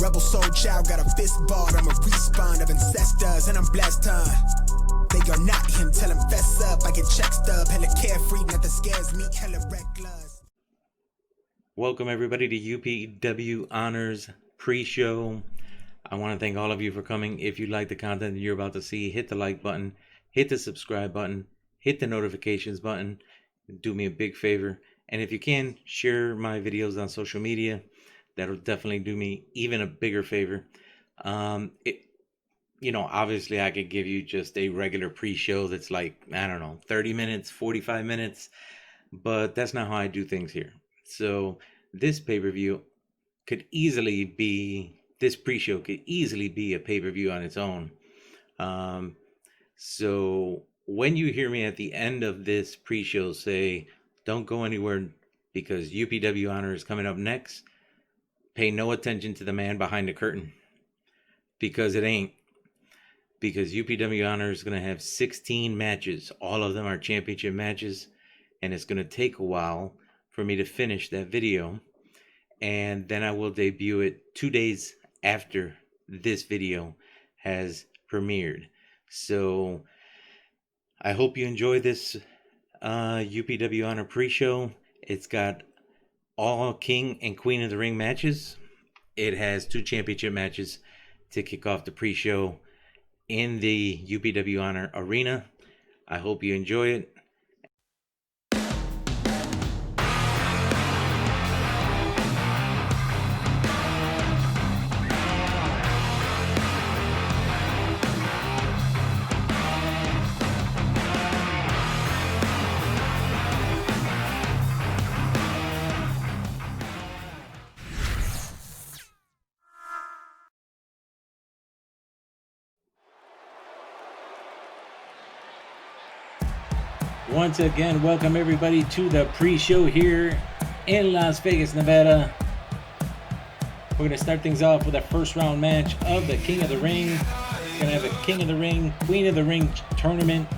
Rebel soul child, got a fist ball. I'm a respawn of ancestors, and I'm blessed, They are not him, tell him fess up. I get check stub, hella carefree, nothing scares me, hella reckless. Welcome everybody to UPW Honors pre-show. I want to thank all of you for coming. If you like the content that you're about to see, hit the like button, hit the subscribe button, hit the notifications button. Do me a big favor. And if you can, share my videos on social media. That'll definitely do me even a bigger favor. Obviously I could give you just a regular pre-show that's like, I don't know, 30 minutes, 45 minutes. But that's not how I do things here. So this pay-per-view could easily be, this pre-show could easily be a pay-per-view on its own. So when you hear me at the end of this pre-show say, don't go anywhere because UPW Honor is coming up next, pay no attention to the man behind the curtain. Because it ain't. Because UPW Honor is going to have 16 matches. All of them are championship matches. And it's going to take a while for me to finish that video. And then I will debut it 2 days after this video has premiered. So I hope you enjoy this UPW Honor pre-show. It's got all King and Queen of the Ring matches. It has 2 championship matches to kick off the pre-show in the UPW Honor arena. I hope you enjoy it. Once again, welcome everybody to the pre-show here in Las Vegas, Nevada. We're going to start things off with a first round match of the King of the Ring. We're going to have a King of the Ring, Queen of the Ring tournament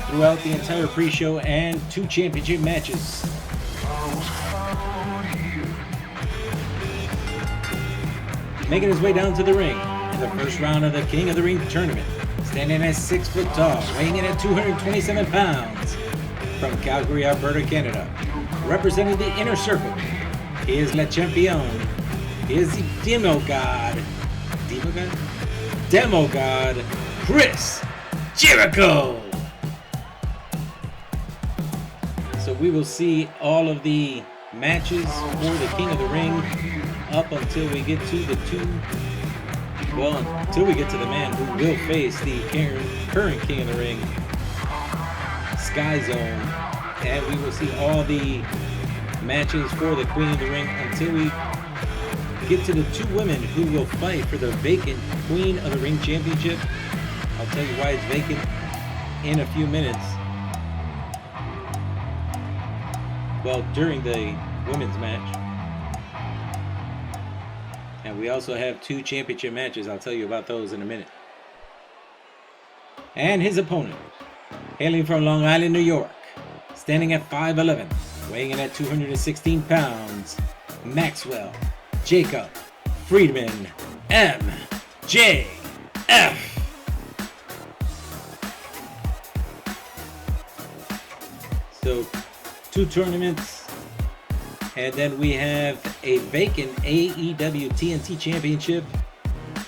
throughout the entire pre-show and 2 championship matches. Making his way down to the ring in the first round of the King of the Ring tournament. Standing at 6 foot tall, weighing in at 227 pounds, from Calgary, Alberta, Canada. Representing the inner circle, he is Le Champion. He is the Demo God, Chris Jericho. So we will see all of the matches for the King of the Ring up until we get to the until we get to the man who will face the current King of the Ring, Sky Zone. And we will see all the matches for the Queen of the Ring until we get to the 2 women who will fight for the vacant Queen of the Ring Championship. I'll tell you why it's vacant in a few minutes. Well, during the women's match. And we also have 2 championship matches. I'll tell you about those in a minute. And his opponent, hailing from Long Island, New York, standing at 5'11", weighing in at 216 pounds, Maxwell Jacob Friedman, MJF. So 2 tournaments. And then we have a vacant AEW TNT Championship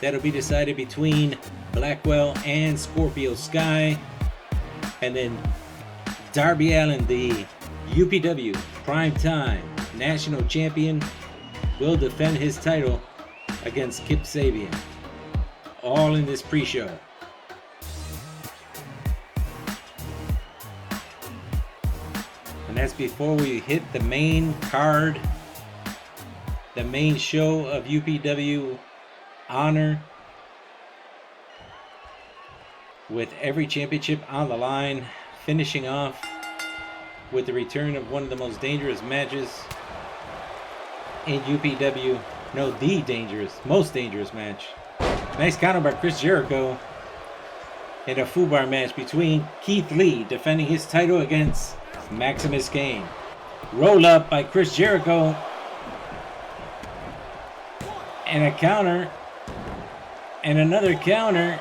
that'll be decided between Blackwell and Scorpio Sky. And then Darby Allin, the UPW Primetime National Champion, will defend his title against Kip Sabian. All in this pre-show. And that's before we hit the main card, the main show of UPW Honor, with every championship on the line, finishing off with the return of one of the most dangerous matches in UPW. No, the most dangerous match. Nice counter by Chris Jericho in a FUBAR match between Keith Lee defending his title against MaximusKane. Roll up by Chris Jericho. And a counter. And another counter.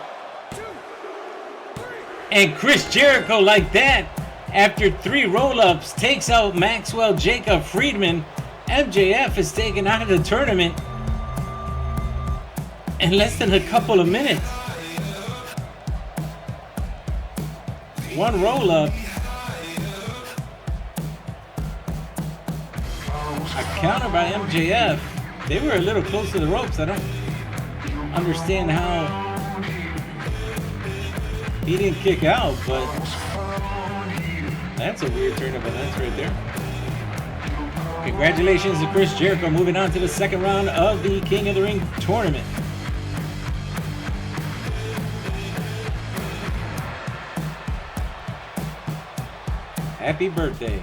And Chris Jericho, like that, after 3 roll-ups, takes out Maxwell Jacob Friedman. MJF is taken out of the tournament in less than a couple of minutes. 1 roll-up. A counter by MJF. They were a little close to the ropes. I don't understand how he didn't kick out, but that's a weird turn of events right there. Congratulations to Chris Jericho, moving on to the second round of the King of the Ring tournament. Happy birthday.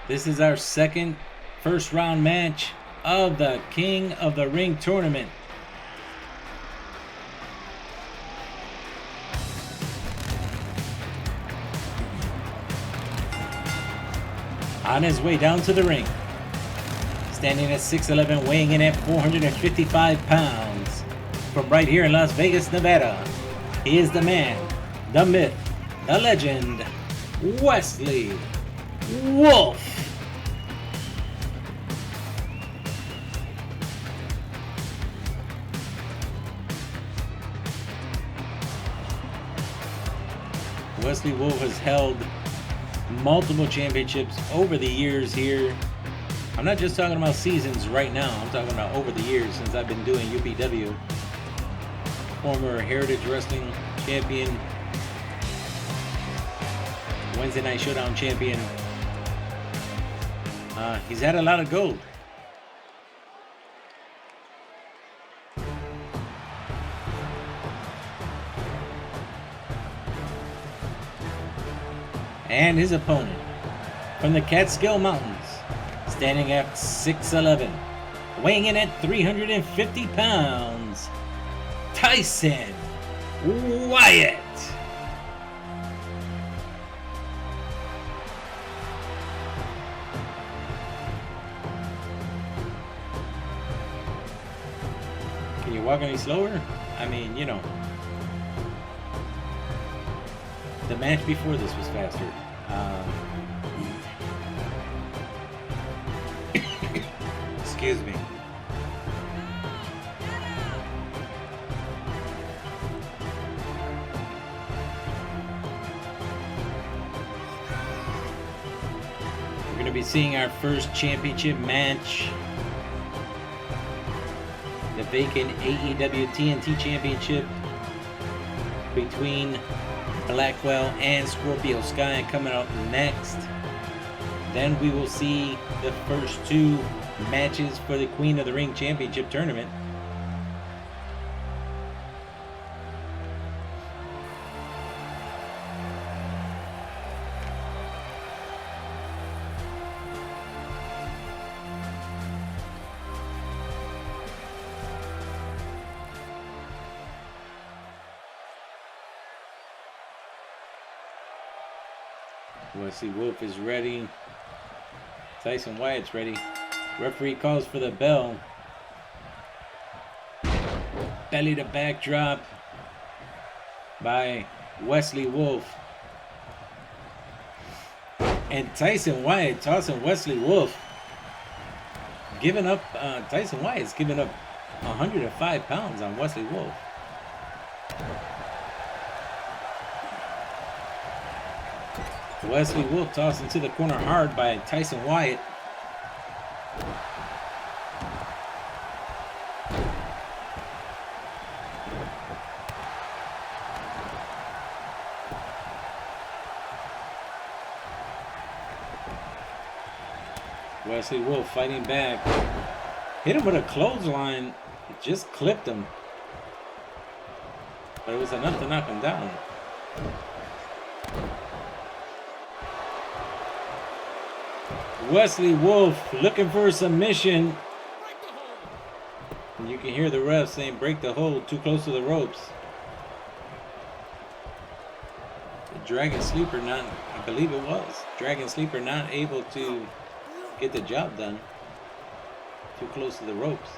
This is our second first round match of the King of the Ring tournament. On his way down to the ring, standing at 6'11", weighing in at 455 pounds, from right here in Las Vegas, Nevada, he is the man, the myth, the legend, Wesley Wolf. Wesley Wolf has held multiple championships over the years here. I'm not just talking about seasons right now. I'm talking about over the years since I've been doing UPW. Former Heritage Wrestling champion, Wednesday Night Showdown champion. He's had a lot of gold. And his opponent from the Catskill Mountains, standing at 6'11", weighing in at 350 pounds, Tyson Wyatt. Can you walk any slower? I mean, you know. The match before this was faster. Excuse me. We're going to be seeing our first championship match. The vacant AEW TNT Championship between Blackwell and Scorpio Sky coming up next. Then we will see the first 2 matches for the Queen of the Ring Championship tournament. Wesley Wolf is ready. Tyson Wyatt's ready. Referee calls for the bell. Belly to back drop by Wesley Wolf. And Tyson Wyatt tossing Wesley Wolf. Giving up, Tyson Wyatt's giving up 105 pounds on Wesley Wolf. Wesley Wolf tossed into the corner hard by Tyson Wyatt. Wesley Wolf fighting back. Hit him with a clothesline. It just clipped him. But it was enough to knock him down. Wesley Wolf looking for a submission. And you can hear the ref saying, break the hold, too close to the ropes. The Dragon Sleeper not, I believe it was, Dragon Sleeper not able to get the job done. Too close to the ropes.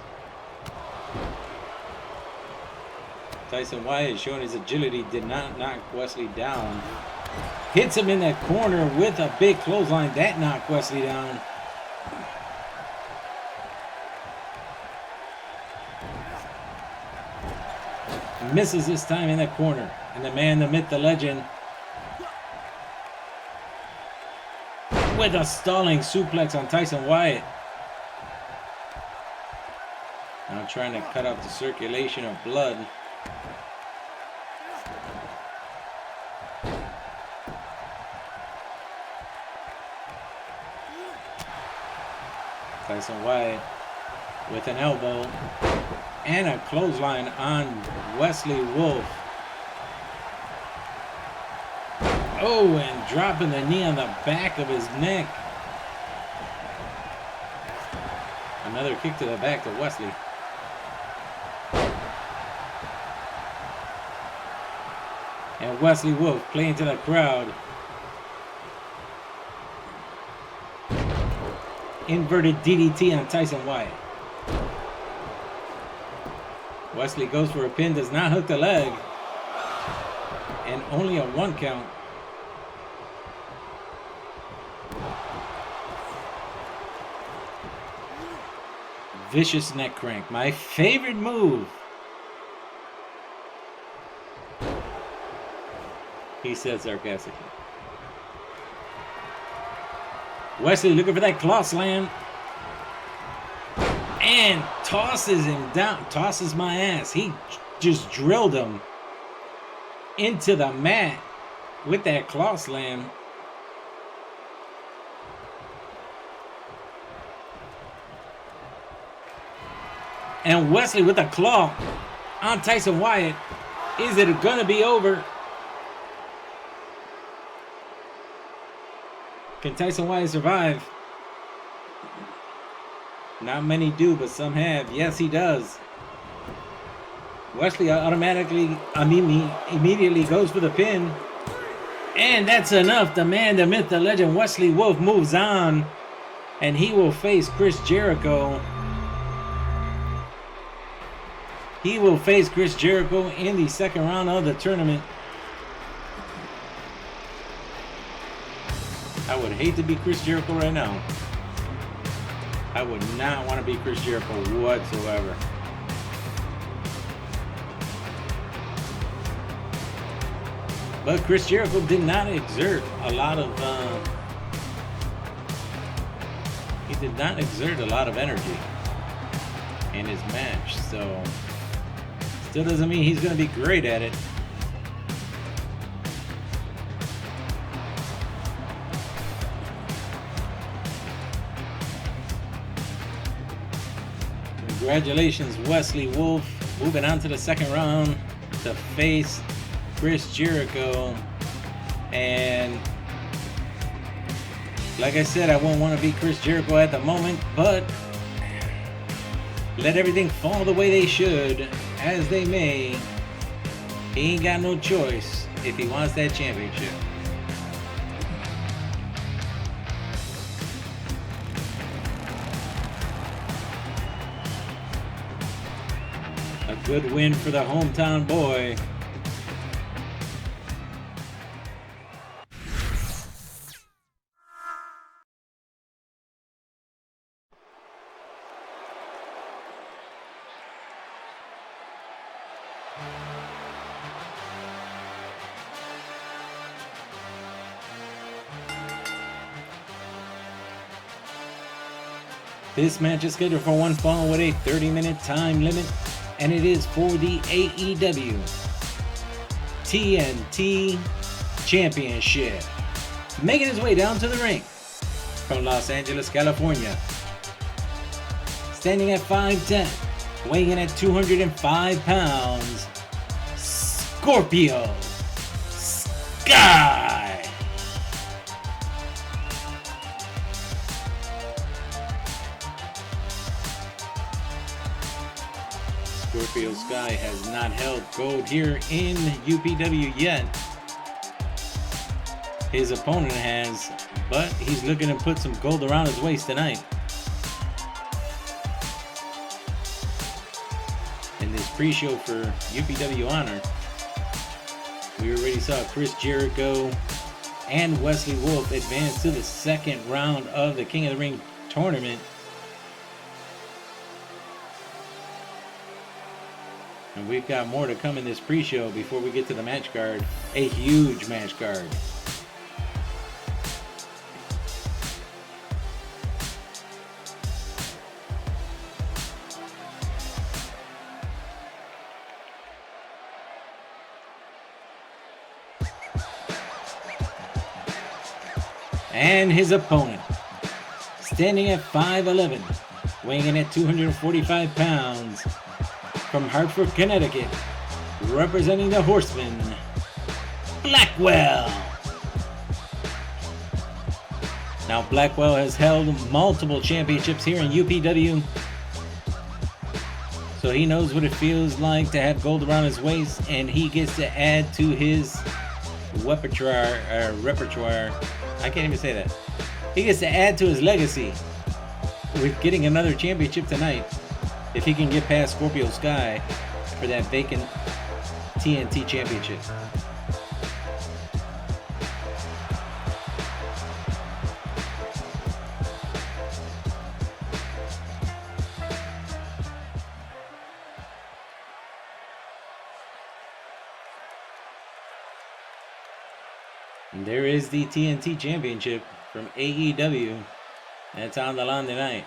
Tyson Wyatt showing his agility, did not knock Wesley down. Hits him in that corner with a big clothesline. That knocked Wesley down. Misses this time in that corner. And the man, the myth, the legend, with a stalling suplex on Tyson Wyatt. Now trying to cut off the circulation of blood. Tyson Wyatt with an elbow and a clothesline on Wesley Wolf. Oh, and dropping the knee on the back of his neck. Another kick to the back of Wesley. And Wesley Wolf playing to the crowd. Inverted DDT on Tyson Wyatt. Wesley goes for a pin, does not hook the leg. And only a 1 count. Vicious neck crank, my favorite move. He said sarcastically. Wesley looking for that claw slam. And tosses him down. Tosses my ass. He just drilled him into the mat with that claw slam. And Wesley with a claw on Tyson Wyatt. Is it going to be over? Can Tyson Wyatt survive? Not many do, but some have. Yes, he does. Wesley automatically, immediately goes for the pin. And that's enough. The man, the myth, the legend, Wesley Wolf moves on. And he will face Chris Jericho. He will face Chris Jericho in the second round of the tournament. I would hate to be Chris Jericho right now. I would not want to be Chris Jericho whatsoever. But Chris Jericho did not exert a lot of energy in his match, so still doesn't mean he's going to be great at it. Congratulations, Wesley Wolf, moving on to the second round to face Chris Jericho. And like I said, I won't want to be Chris Jericho at the moment, but let everything fall the way they should, as they may. He ain't got no choice if he wants that championship. A good win for the hometown boy. This match is scheduled for one fall with a 30-minute time limit, and it is for the AEW TNT Championship. Making his way down to the ring from Los Angeles, California. Standing at 5'10", weighing in at 205 pounds, Scorpio Sky. Scorpio Sky has not held gold here in UPW yet. His opponent has, but he's looking to put some gold around his waist tonight. In this pre-show for UPW Honor, we already saw Chris Jericho and Wesley Wolf advance to the second round of the King of the Ring tournament. And we've got more to come in this pre-show before we get to the match card. A huge match card. And his opponent, standing at 5'11", weighing in at 245 pounds, from Hartford, Connecticut, representing the Horsemen, Blackwell. Now, Blackwell has held multiple championships here in UPW, so he knows what it feels like to have gold around his waist, and he gets to add to his repertoire. I can't even say that. He gets to add to his legacy with getting another championship tonight if he can get past Scorpio Sky for that vacant TNT championship. And there is the TNT championship from AEW. That's on the line tonight.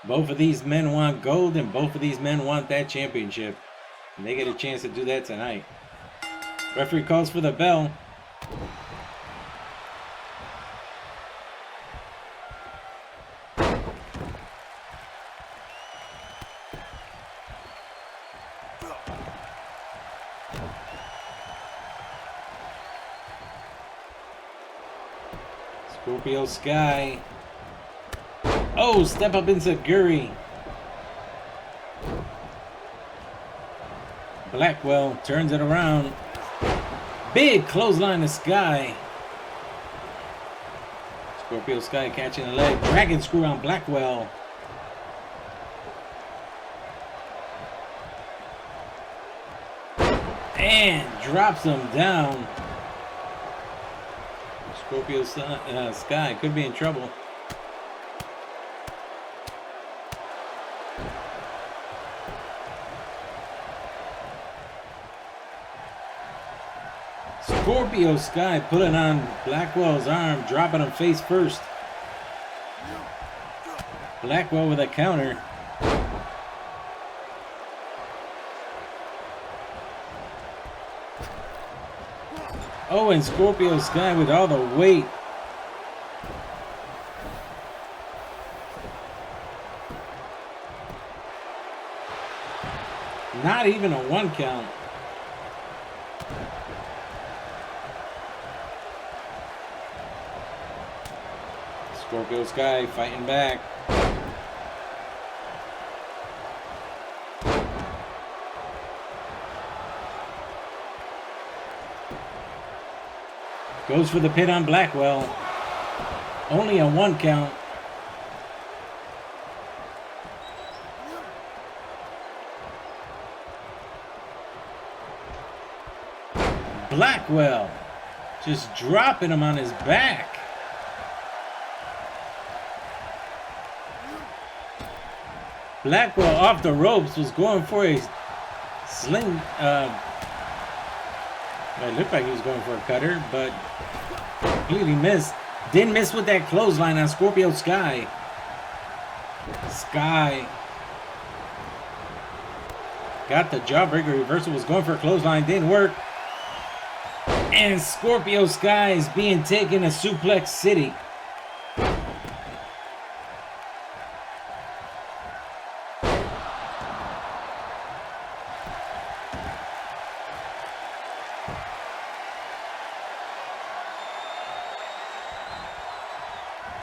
Both of these men want gold, and both of these men want that championship. And they get a chance to do that tonight. Referee calls for the bell. Scorpio Sky. Oh, step up into Guri. Blackwell turns it around. Big clothesline to Sky. Scorpio Sky catching the leg. Dragon screw on Blackwell. And drops him down. Scorpio Sky could be in trouble. Scorpio Sky pulling on Blackwell's arm, dropping him face first. Blackwell with a counter. Oh, and Scorpio Sky with all the weight. Not even a 1 count. Scorpio Sky fighting back. Goes for the pin on Blackwell. Only a 1 count. Blackwell just dropping him on his back. Blackwell off the ropes was going for a sling. It looked like he was going for a cutter, but completely missed. Didn't miss with that clothesline on Scorpio Sky. Sky got the jawbreaker reversal, was going for a clothesline, didn't work. And Scorpio Sky is being taken to Suplex City.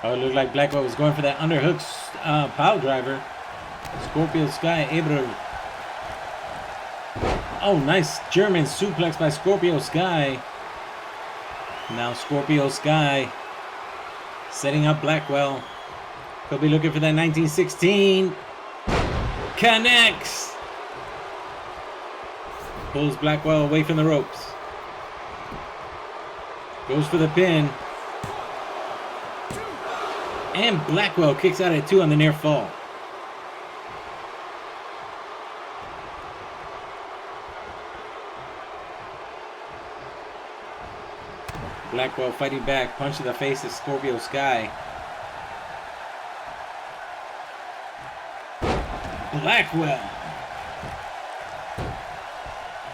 Oh, it looked like Blackwell was going for that underhook pile driver. Scorpio Sky able to... Oh, nice German suplex by Scorpio Sky. Now Scorpio Sky setting up Blackwell. Could be looking for that 1916. Connects. Pulls Blackwell away from the ropes. Goes for the pin. And Blackwell kicks out at 2 on the near fall. Blackwell fighting back, punch to the face of Scorpio Sky. Blackwell.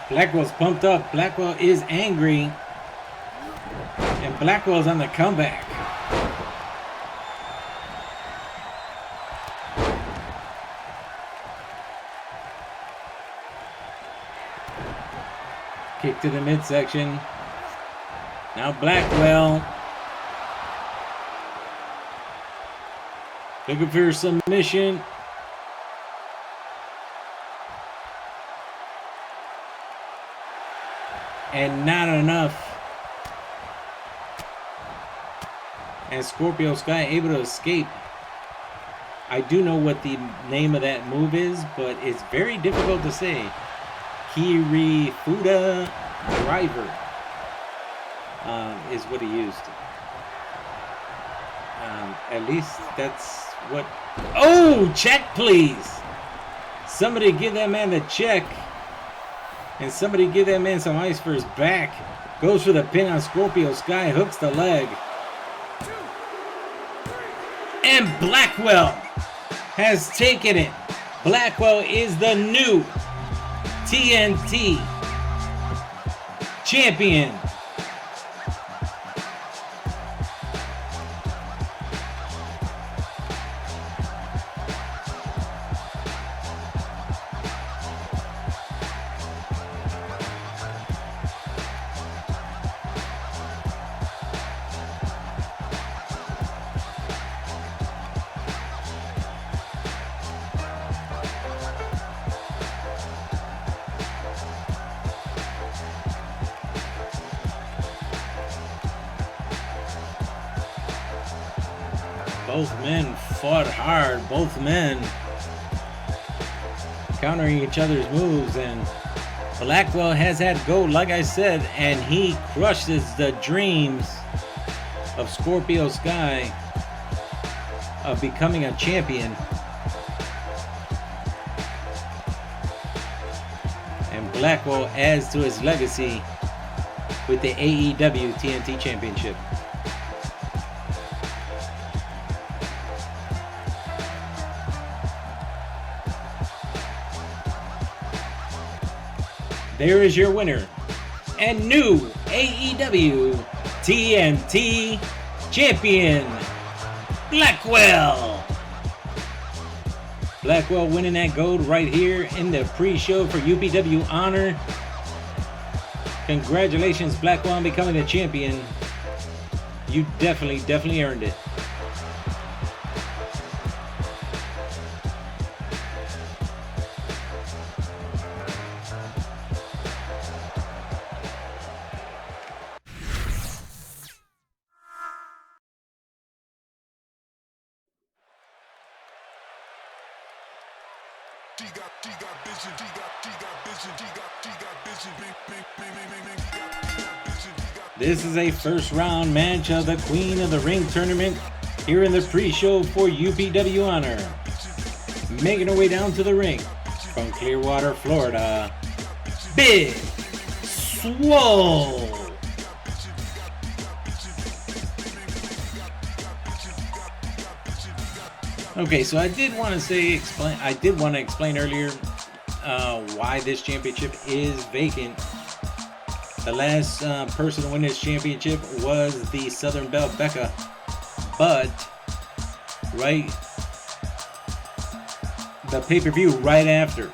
Blackwell's pumped up. Blackwell is angry. And Blackwell's on the comeback. Kick to the midsection. Now Blackwell. Looking for a submission. And not enough. And Scorpio Sky able to escape. I do know what the name of that move is, but it's very difficult to say. Kirifuda Driver is what he used. At least that's what... Oh, check please! Somebody give that man the check. And somebody give that man some ice for his back. Goes for the pin on Scorpio Sky. Hooks the leg. And Blackwell has taken it. Blackwell is the new TNT champion. Both men fought hard. Both men countering each other's moves, and Blackwell has had gold, like I said, and he crushes the dreams of Scorpio Sky of becoming a champion. And Blackwell adds to his legacy with the AEW TNT Championship. There is your winner and new AEW TNT champion, Blackwell. Blackwell winning that gold right here in the pre-show for UPW Honor. Congratulations, Blackwell, on becoming the champion. You definitely earned it. This is a first round match of the Queen of the Ring tournament here in the pre-show for UPW Honor. Making her way down to the ring from Clearwater, Florida, Big Swole. Okay, so I did want to explain earlier why this championship is vacant. The last person to win this championship was the Southern Belle Becca, but the pay-per-view right after,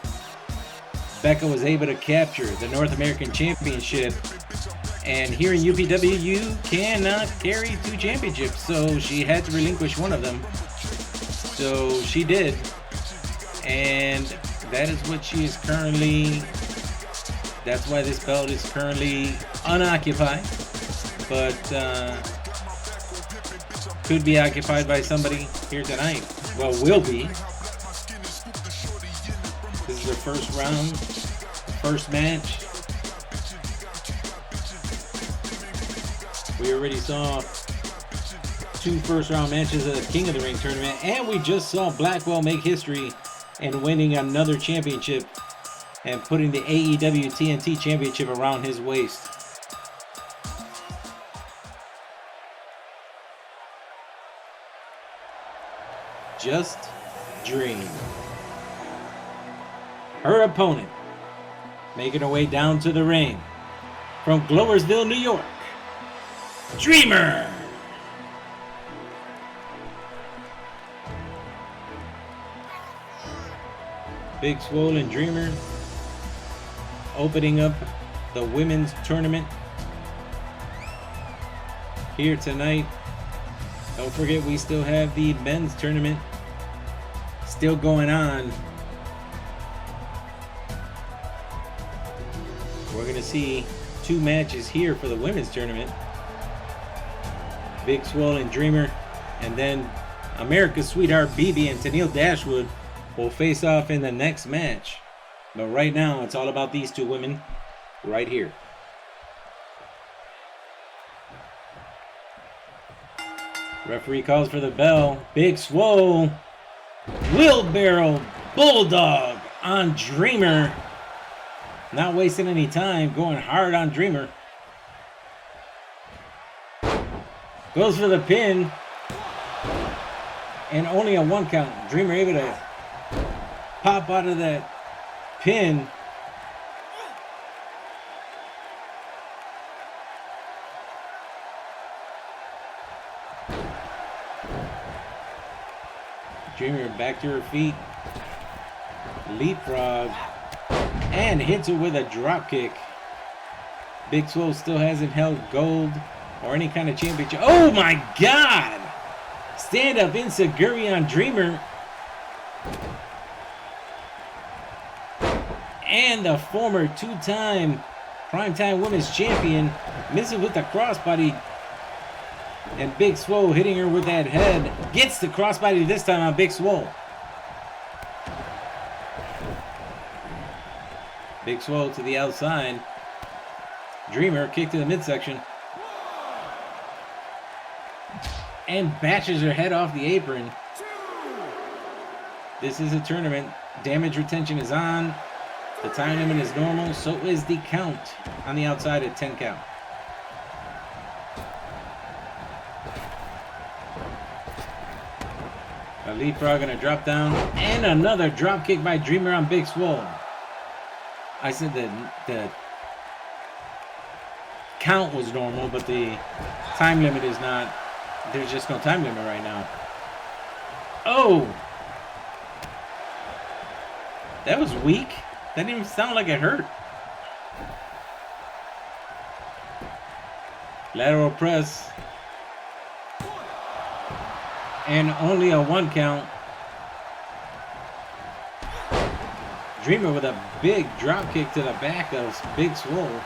Becca was able to capture the North American Championship And here in UPW, you cannot carry 2 championships, so she had to relinquish one of them. So she did, and that is what she is currently. That's why this belt is currently unoccupied, but could be occupied by somebody here tonight. Well, will be. This is the first round, first match. We already saw 2 first-round matches of the King of the Ring tournament, and we just saw Blackwell make history and winning another championship and putting the AEW TNT championship around his waist. Just dream. Her opponent, making her way down to the ring from Glowersville, New York, Dreamer. Big Swollen Dreamer opening up the women's tournament here tonight. Don't forget, we still have the men's tournament still going on. We're going to see 2 matches here for the women's tournament. Big Swollen Dreamer and then America's Sweetheart BB and Tennille Dashwood will face off in the next match. But right now, it's all about these 2 women right here. Referee calls for the bell. Big Swole. Wheelbarrow Bulldog on Dreamer. Not wasting any time, going hard on Dreamer. Goes for the pin. And only a 1 count. Dreamer able to pop out of that pin. Dreamer back to her feet. Leapfrog. And hits her with a drop kick. Big Swole still hasn't held gold or any kind of championship. Oh my God! Stand up Insaguri on Dreamer. And the former 2-time Primetime Women's Champion misses with the crossbody. And Big Swole hitting her with that head. Gets the crossbody this time on Big Swole. Big Swole to the outside. Dreamer kick to the midsection. And bashes her head off the apron. This is a tournament. Damage retention is on. The time limit is normal. So is the count on the outside at 10 count. A leapfrog gonna drop down. And another drop kick by Dreamer on Big Swole. I said that the count was normal, but the time limit is not. There's just no time limit right now. Oh! That was weak. That didn't even sound like it hurt. Lateral press. And only a 1 count. Dreamer with a big drop kick to the back of Big Swole.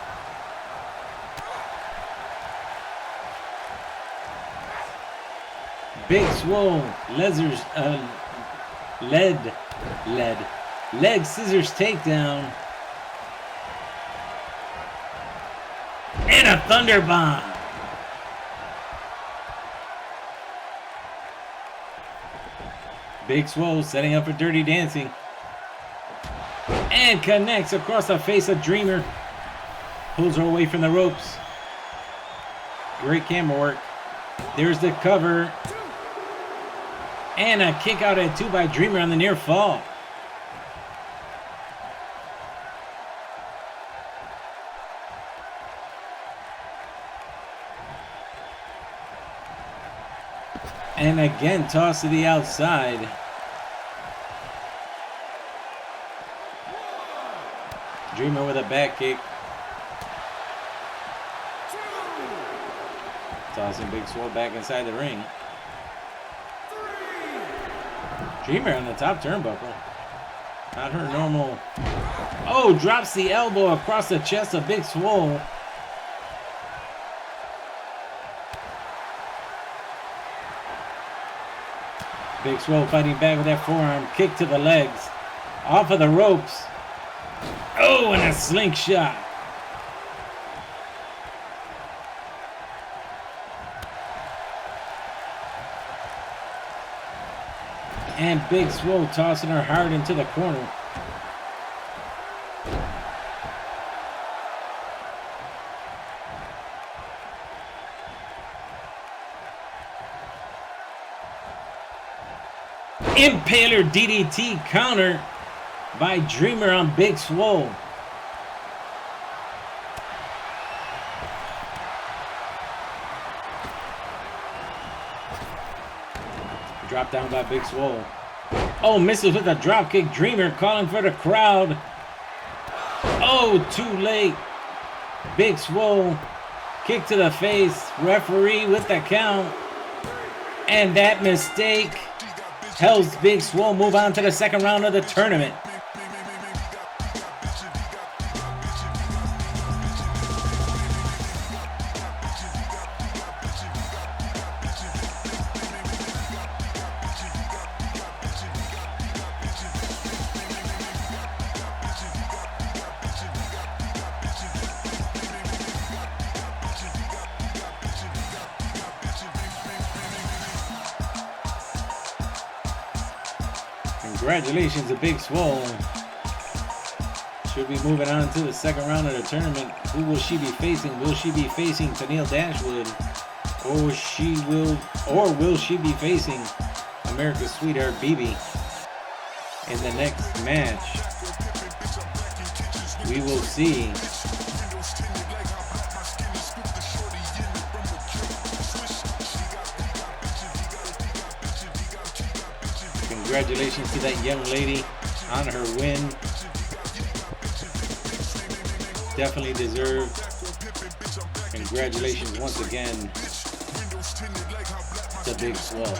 Big Swole, leg scissors takedown. And a thunder bomb. Big Swole setting up for Dirty Dancing. And connects across the face of Dreamer. Pulls her away from the ropes. Great camera work. There's the cover. And a kick out at 2 by Dreamer on the near fall. And again, toss to the outside. Dreamer with a back kick. Tossing Big Swole back inside the ring. Dreamer on the top turnbuckle. Not her normal. Oh, drops the elbow across the chest of Big Swole. Big Swole fighting back with that forearm. Kick to the legs. Off of the ropes. Oh, and a slingshot. And Big Swole tossing her hard into the corner. Impaler DDT counter by Dreamer on Big Swole. Drop down by Big Swole. Oh, misses with a drop kick. Dreamer calling for the crowd. Oh, too late. Big Swole. Kick to the face. Referee with the count. And that mistake helps Big Swole move on to the second round of the tournament. Congratulations to Big Swole. Should be moving on to the second round of the tournament. Who will she be facing? Will she be facing Tennille Dashwood? Or will she be facing America's Sweetheart BB in the next match? We will see. Congratulations to that young lady on her win. Definitely deserved. Congratulations once again to Big Swole.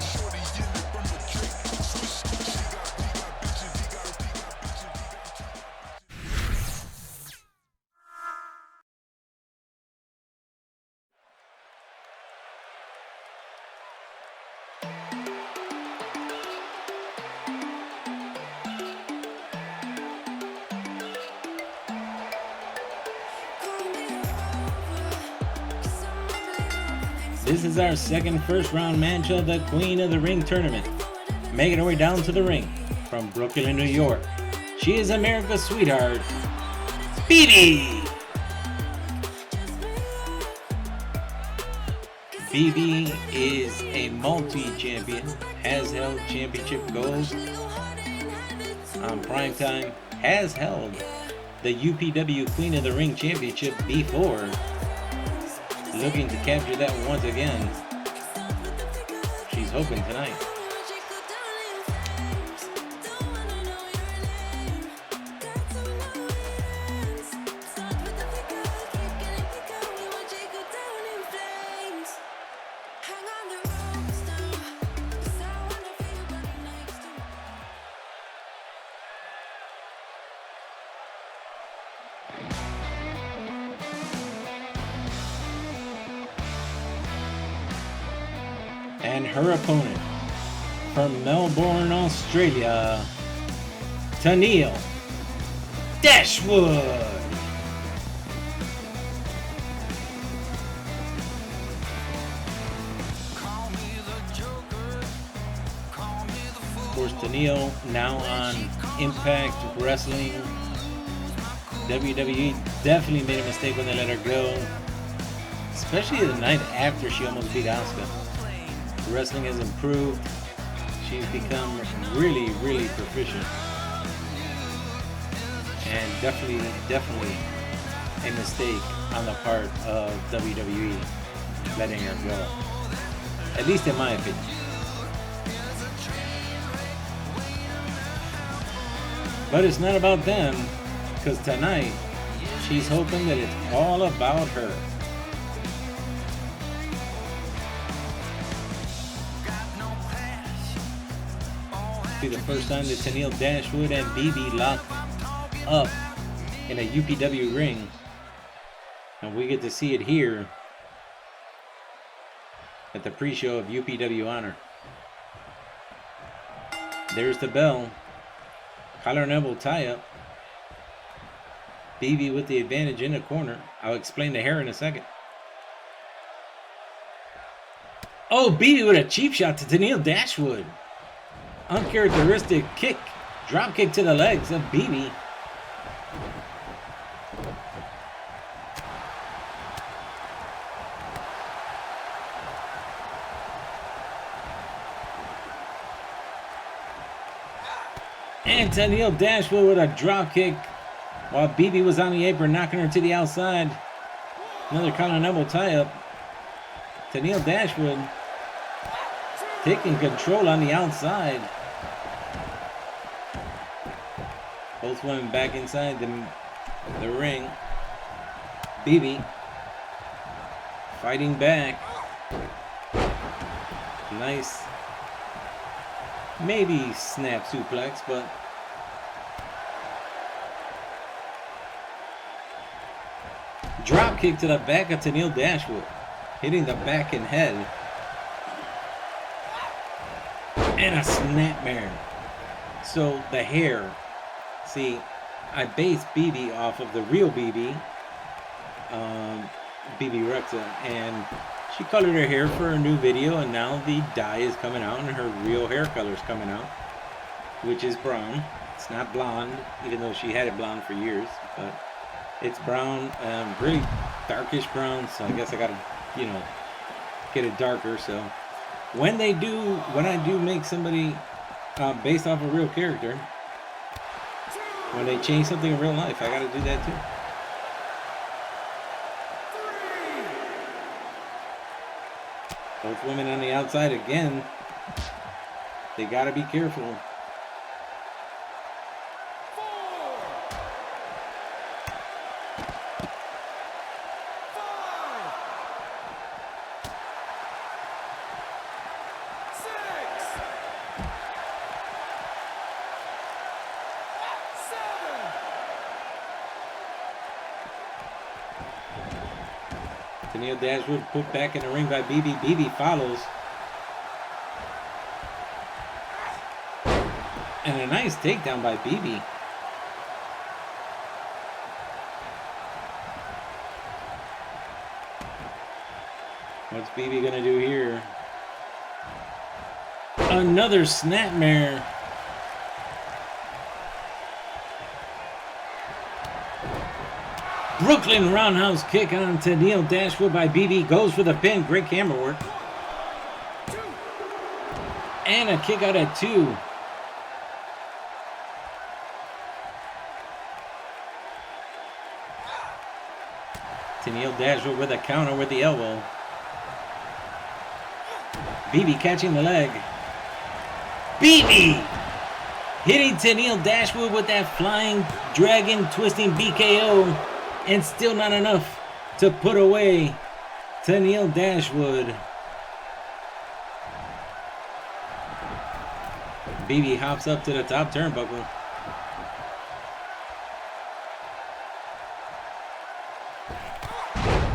This is our second first round match of the Queen of the Ring tournament. Making her way down to the ring from Brooklyn, New York. She is America's Sweetheart, BB. BB is a multi-champion, has held championship gold on primetime, has held the UPW Queen of the Ring championship before. Looking to capture that once again. She's hoping tonight. And her opponent from Melbourne, Australia, Tennille Dashwood. Of course, Tennille now on Impact Wrestling. WWE definitely made a mistake when they let her go, especially the night after she almost beat Asuka. Wrestling has improved. She's become really, really proficient. And definitely a mistake on the part of WWE letting her go. At least in my opinion. But it's not about them, because tonight she's hoping that it's all about her. be the first time that Tennille Dashwood and BB lock up in a UPW ring. And we get to see it here at the pre-show of UPW Honor. There's the bell. Collar and elbow tie-up. BB with the advantage in the corner. I'll explain the hair in a second. Oh, BB with a cheap shot to Tennille Dashwood. Uncharacteristic kick. Drop kick to the legs of BB. And Tennille Dashwood with a drop kick while BB was on the apron, knocking her to the outside. Another collar and elbow tie-up. Tennille Dashwood taking control on the outside. Both women back inside the ring. BB fighting back. Nice. Maybe snap suplex, but drop kick to the back of Tennille Dashwood, hitting the back and head. And a snapmare. So the hair. See, I based BB off of the real BB, BB Rexa, and she colored her hair for a new video, and now the dye is coming out and her real hair color is coming out, which is brown. It's not blonde, even though she had it blonde for years, but it's brown, really darkish brown, so I guess I gotta, get it darker. So when I do make somebody based off a real character, when they change something in real life, I gotta do that too. Both women on the outside again. They gotta be careful. Tennille Dashwood put back in the ring by BB. BB follows. And a nice takedown by BB. What's BB gonna do here? Another snapmare. Brooklyn roundhouse kick on Tennille Dashwood by BB. Goes for the pin. Great camera work. And a kick out at 2. Tennille Dashwood with a counter with the elbow. BB catching the leg. BB hitting Tennille Dashwood with that flying dragon twisting BKO. And still not enough to put away Tennille Dashwood. BB hops up to the top turnbuckle.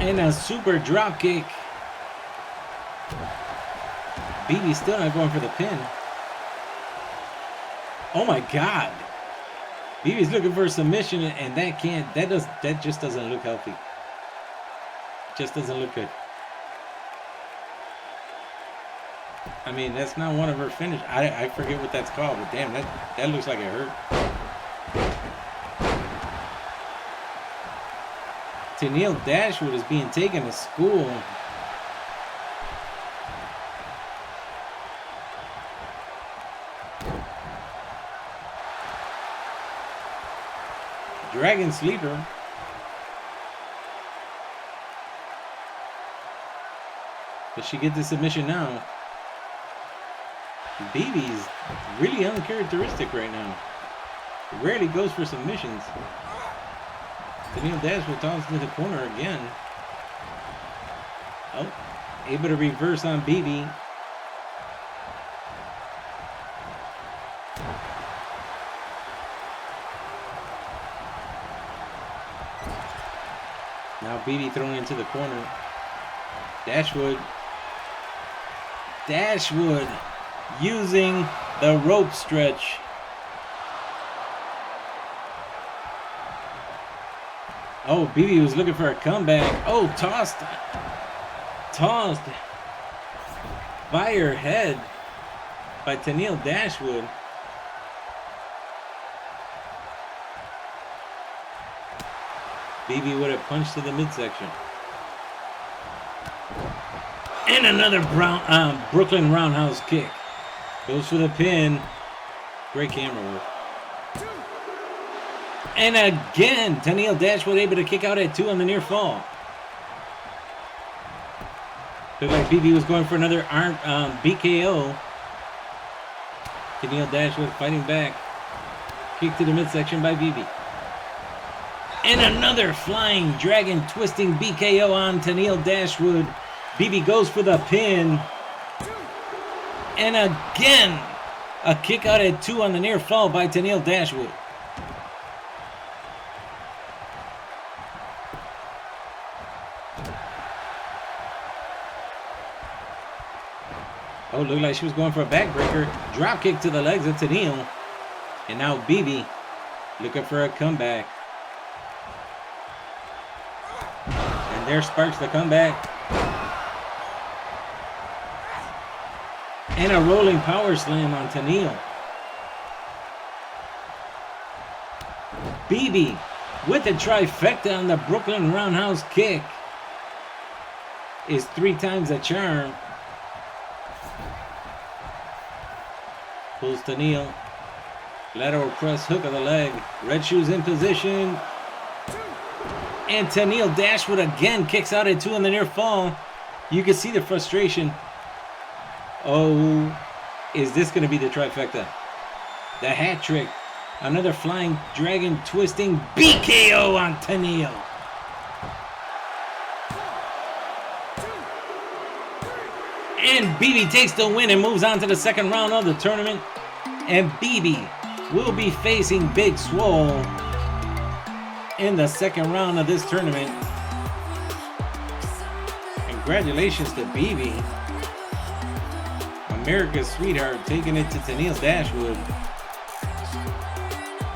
And a super drop kick. BB still not going for the pin. Oh my God. BB's looking for a submission, and that just doesn't look healthy. Just doesn't look good. I mean, that's not one of her finishes. I forget what that's called, but damn, that looks like it hurt. Tennille Dashwood is being taken to school. Dragon Sleeper. Does she get the submission now? BB's really uncharacteristic right now. Rarely goes for submissions. Tennille Dashwood tosses to the corner again. Oh, able to reverse on BB. Now BB thrown into the corner. Dashwood. Dashwood using the rope stretch. Oh, BB was looking for a comeback. Oh, tossed by her head by Tennille Dashwood. BB with a punch to the midsection. And another Brooklyn Roundhouse kick. Goes for the pin. Great camera work. And again, Tennille Dashwood able to kick out at 2 on the near fall. Looked like BB was going for another BKO. Tennille Dashwood fighting back. Kick to the midsection by BB. And another flying dragon twisting BKO on Tennille Dashwood. BB goes for the pin. And again, a kick out at 2 on the near fall by Tennille Dashwood. Oh, looked like she was going for a backbreaker. Drop kick to the legs of Tennille. And now BB looking for a comeback. And there sparks the comeback. And a rolling power slam on Tennille. BB with the trifecta on the Brooklyn Roundhouse kick. Is 3 times the charm. Pulls Tennille. Lateral press hook of the leg. Red shoes in position. And Tennille Dashwood again kicks out at 2 on the near fall. You can see the frustration. Oh, is this going to be the trifecta? The hat trick. Another flying dragon twisting BKO on Tennille. And BB takes the win and moves on to the second round of the tournament. And BB will be facing Big Swole in the second round of this tournament. Congratulations to BB. America's sweetheart taking it to Tennille Dashwood.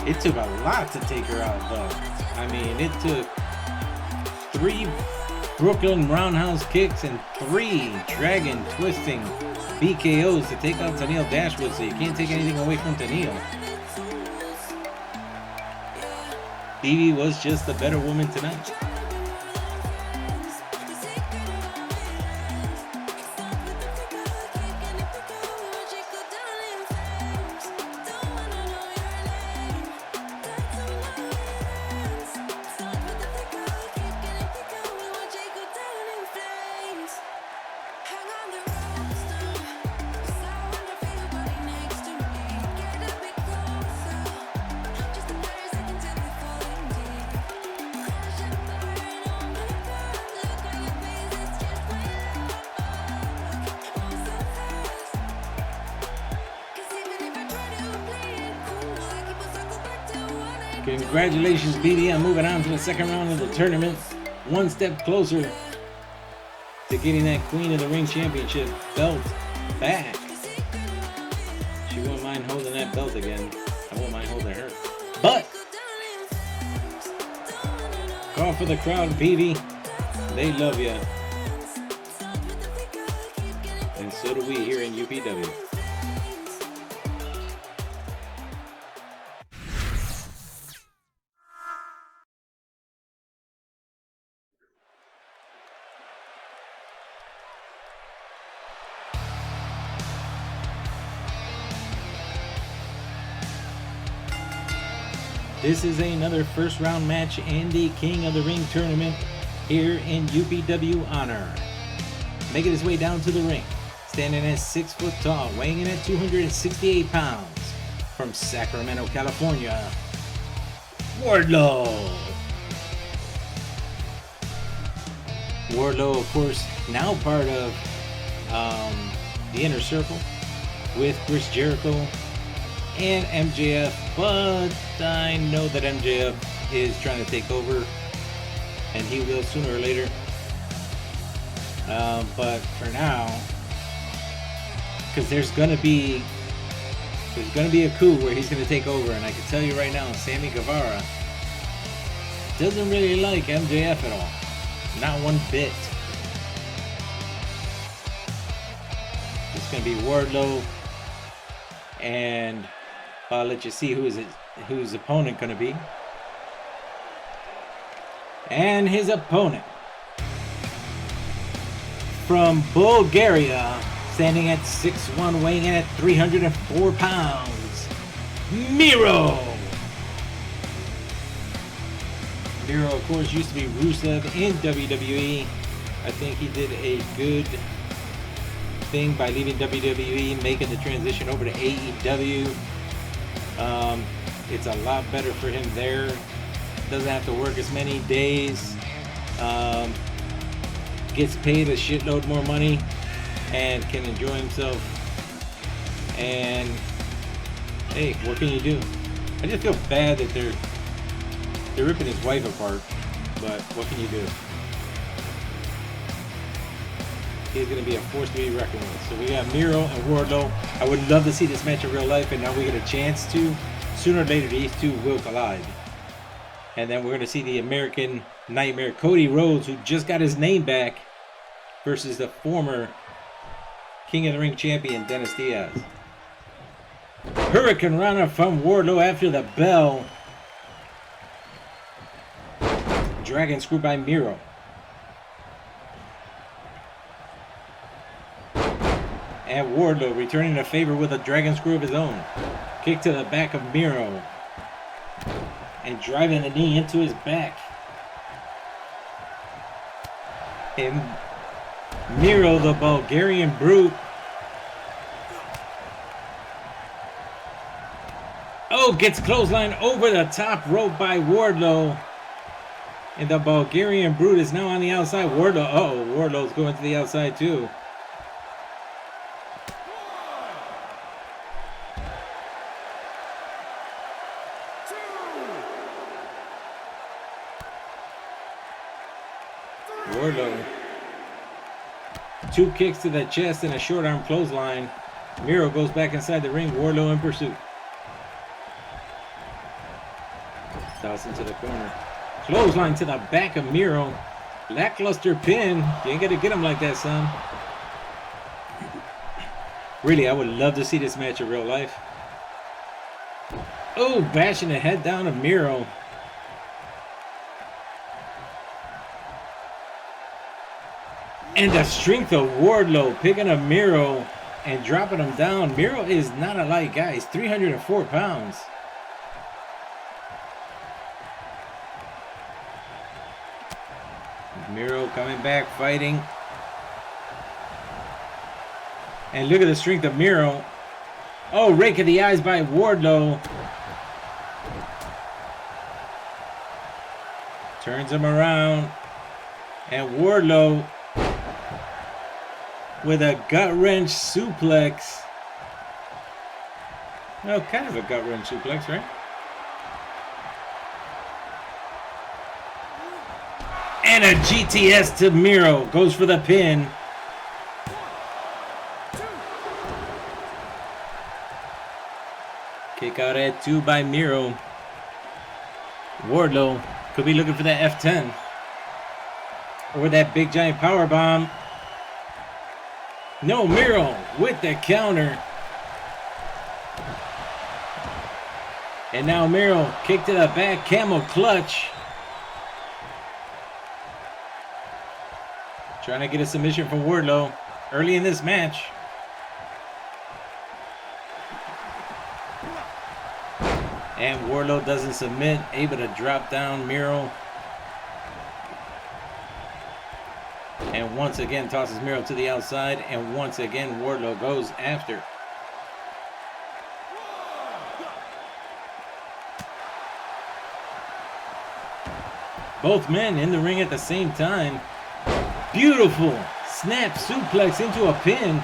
It took a lot to take her out, though. I mean, it took 3 Brooklyn Roundhouse kicks and 3 dragon twisting BKOs to take out Tennille Dashwood, so you can't take anything away from Tennille. BB was just the better woman tonight. Congratulations, BD, on moving on to the second round of the tournament. One step closer to getting that Queen of the Ring Championship belt back. She won't mind holding that belt again. I won't mind holding her. But, call for the crowd, BD. They love you. And so do we here in UPW. This is another first round match in the King of the Ring tournament here in UPW Honor. Making his way down to the ring, standing at 6 foot tall, weighing in at 268 pounds, from Sacramento, California, Wardlow. Wardlow, of course, now part of the Inner Circle with Chris Jericho and MJF, but I know that MJF is trying to take over and he will sooner or later. But for now, because there's gonna be a coup where he's gonna take over, and I can tell you right now, Sammy Guevara doesn't really like MJF at all, not one bit. It's gonna be Wardlow, and I'll let you see whose opponent gonna be. And his opponent from Bulgaria, standing at 6'1", weighing in at 304 pounds, Miro. Miro, of course, used to be Rusev in WWE. I think he did a good thing by leaving WWE, making the transition over to AEW. It's a lot better for him there. Doesn't have to work as many days. Gets paid a shitload more money and can enjoy himself. And hey, what can you do? I just feel bad that they're ripping his wife apart, but what can you do? He's going to be a force to be reckoned with. So we got Miro and Wardlow. I would love to see this match in real life, and now we get a chance to. Sooner or later, these two will collide. And then we're going to see the American Nightmare, Cody Rhodes, who just got his name back, versus the former King of the Ring champion, Dennis Diaz. Hurricane Rana from Wardlow after the bell. Dragon screw by Miro. And Wardlow returning the favor with a dragon screw of his own. Kick to the back of Miro. And driving the knee into his back. And Miro, the Bulgarian brute. Oh, gets clothesline over the top rope by Wardlow. And the Bulgarian brute is now on the outside. Wardlow, Wardlow's going to the outside too. Wardlow. 2 kicks to the chest and a short arm clothesline. Miro goes back inside the ring. Wardlow in pursuit. Toss into the corner. Clothesline to the back of Miro. Lackluster pin. You ain't gonna get him like that, son. Really, I would love to see this match in real life. Oh, bashing the head down of Miro. And the strength of Wardlow picking up Miro and dropping him down. Miro is not a light guy. He's 304 pounds. Miro coming back, fighting. And look at the strength of Miro. Oh, rake of the eyes by Wardlow. Turns him around. And Wardlow with a gut-wrench suplex. Well, kind of a gut-wrench suplex, right? And a GTS to Miro. Goes for the pin. Kick out at 2 by Miro. Wardlow could be looking for that F10. Or that big giant power bomb. No, Miro with the counter. And now Miro kick to the back, camel clutch. Trying to get a submission from Wardlow early in this match. And Wardlow doesn't submit, able to drop down Miro. And once again tosses Miro to the outside. And once again Wardlow goes after. Both men in the ring at the same time. Beautiful snap suplex into a pin.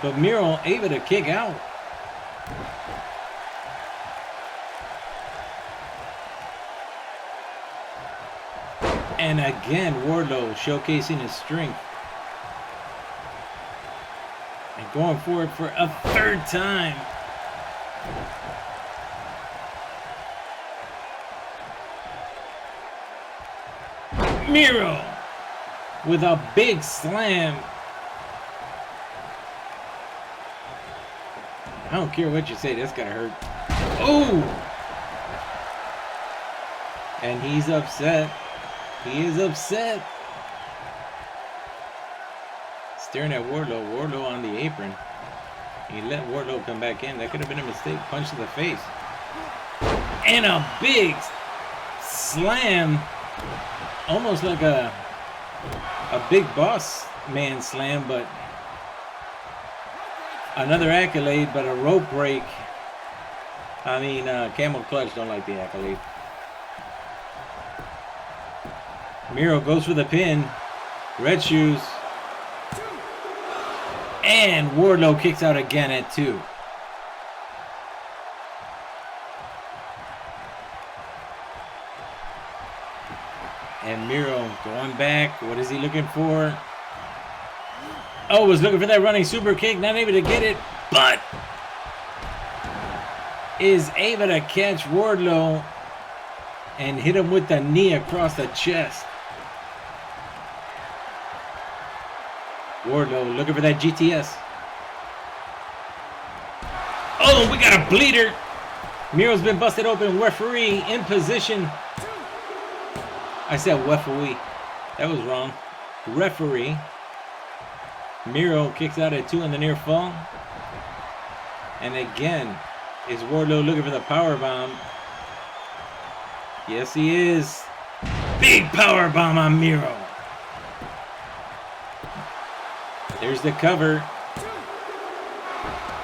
But Miro able to kick out. And again, Wardlow showcasing his strength. And going for it for a third time. Miro with a big slam. I don't care what you say, that's gotta hurt. Oh! And he's upset. He is upset. Staring at Wardlow. Wardlow on the apron. He let Wardlow come back in. That could have been a mistake. Punch to the face. And a big slam. Almost like a big boss man slam, but another accolade, but a rope break. I mean, Camel Clutch don't like the accolade. Miro goes for the pin. Red shoes. And Wardlow kicks out again at 2. And Miro going back. What is he looking for? Oh, was looking for that running super kick. Not able to get it, but is able to catch Wardlow and hit him with the knee across the chest. Wardlow looking for that GTS. Oh, we got a bleeder. Miro's been busted open. Referee in position. I said referee. That was wrong. Referee. Miro kicks out at 2 in the near fall. And again, is Wardlow looking for the power bomb? Yes, he is. Big power bomb on Miro. There's the cover.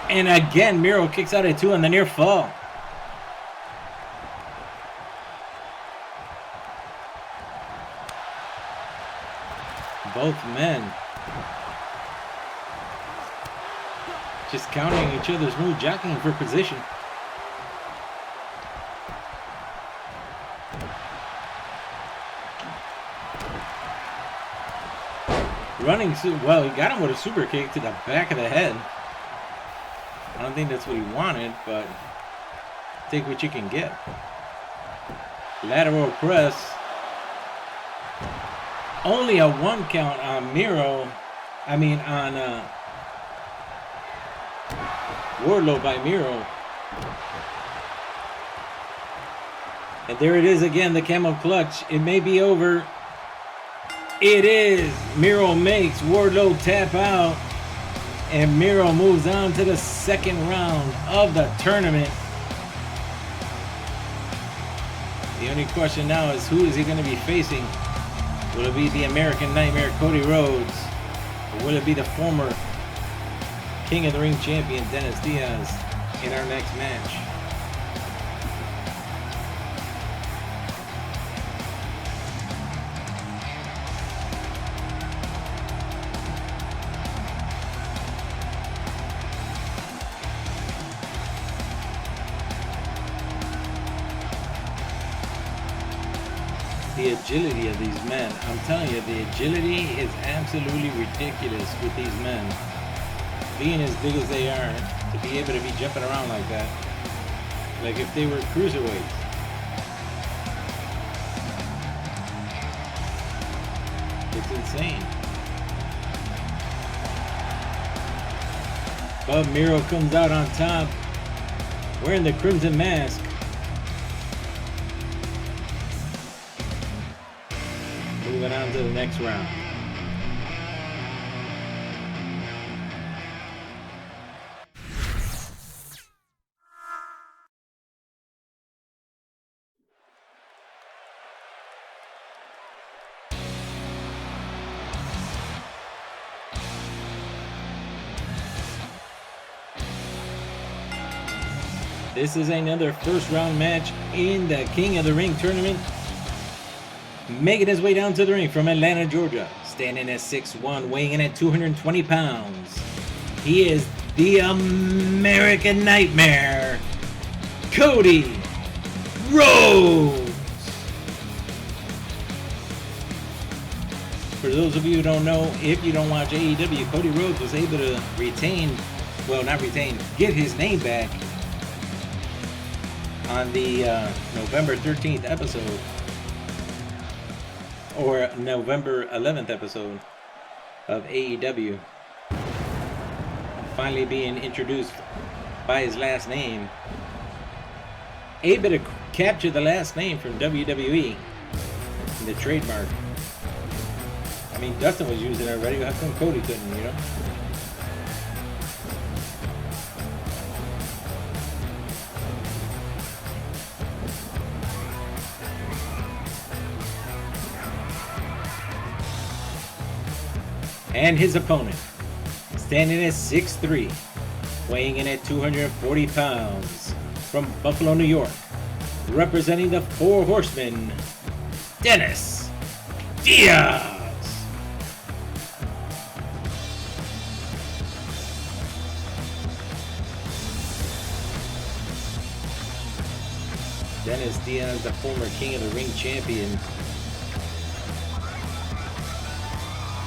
And again, Miro kicks out at 2 on the near fall. Both men just countering each other's move, jockeying for position. Running, well, he got him with a super kick to the back of the head. I don't think that's what he wanted, but take what you can get. Lateral press. Only a 1 count on Miro. I mean, on Wardlow by Miro. And there it is again, the camel clutch. It may be over. It is. Miro makes Wardlow tap out. And Miro moves on to the second round of the tournament. The only question now is, who is he going to be facing? Will it be the American Nightmare Cody Rhodes? Or will it be the former King of the Ring champion Dennis Diaz in our next match? The agility of these men, I'm telling you, the agility is absolutely ridiculous with these men. Being as big as they are, to be able to be jumping around like that, like if they were cruiserweights. It's insane. But Miro comes out on top, wearing the crimson mask. Moving on to the next round. This is another first round match in the King of the Ring tournament. Making his way down to the ring from Atlanta, Georgia, standing at 6'1", weighing in at 220 pounds. He is the American Nightmare, Cody Rhodes. For those of you who don't know, if you don't watch AEW, Cody Rhodes was able to retain, well, not retain, get his name back on the November 13th episode, or November 11th episode of AEW. Finally being introduced by his last name. Able to capture the last name from WWE, the trademark. I mean, Dustin was using it already. How come Cody couldn't, you know? And his opponent, standing at 6'3", weighing in at 240 pounds, from Buffalo, New York, representing the Four Horsemen, Dennis Diaz. Dennis Diaz, the former King of the Ring champion,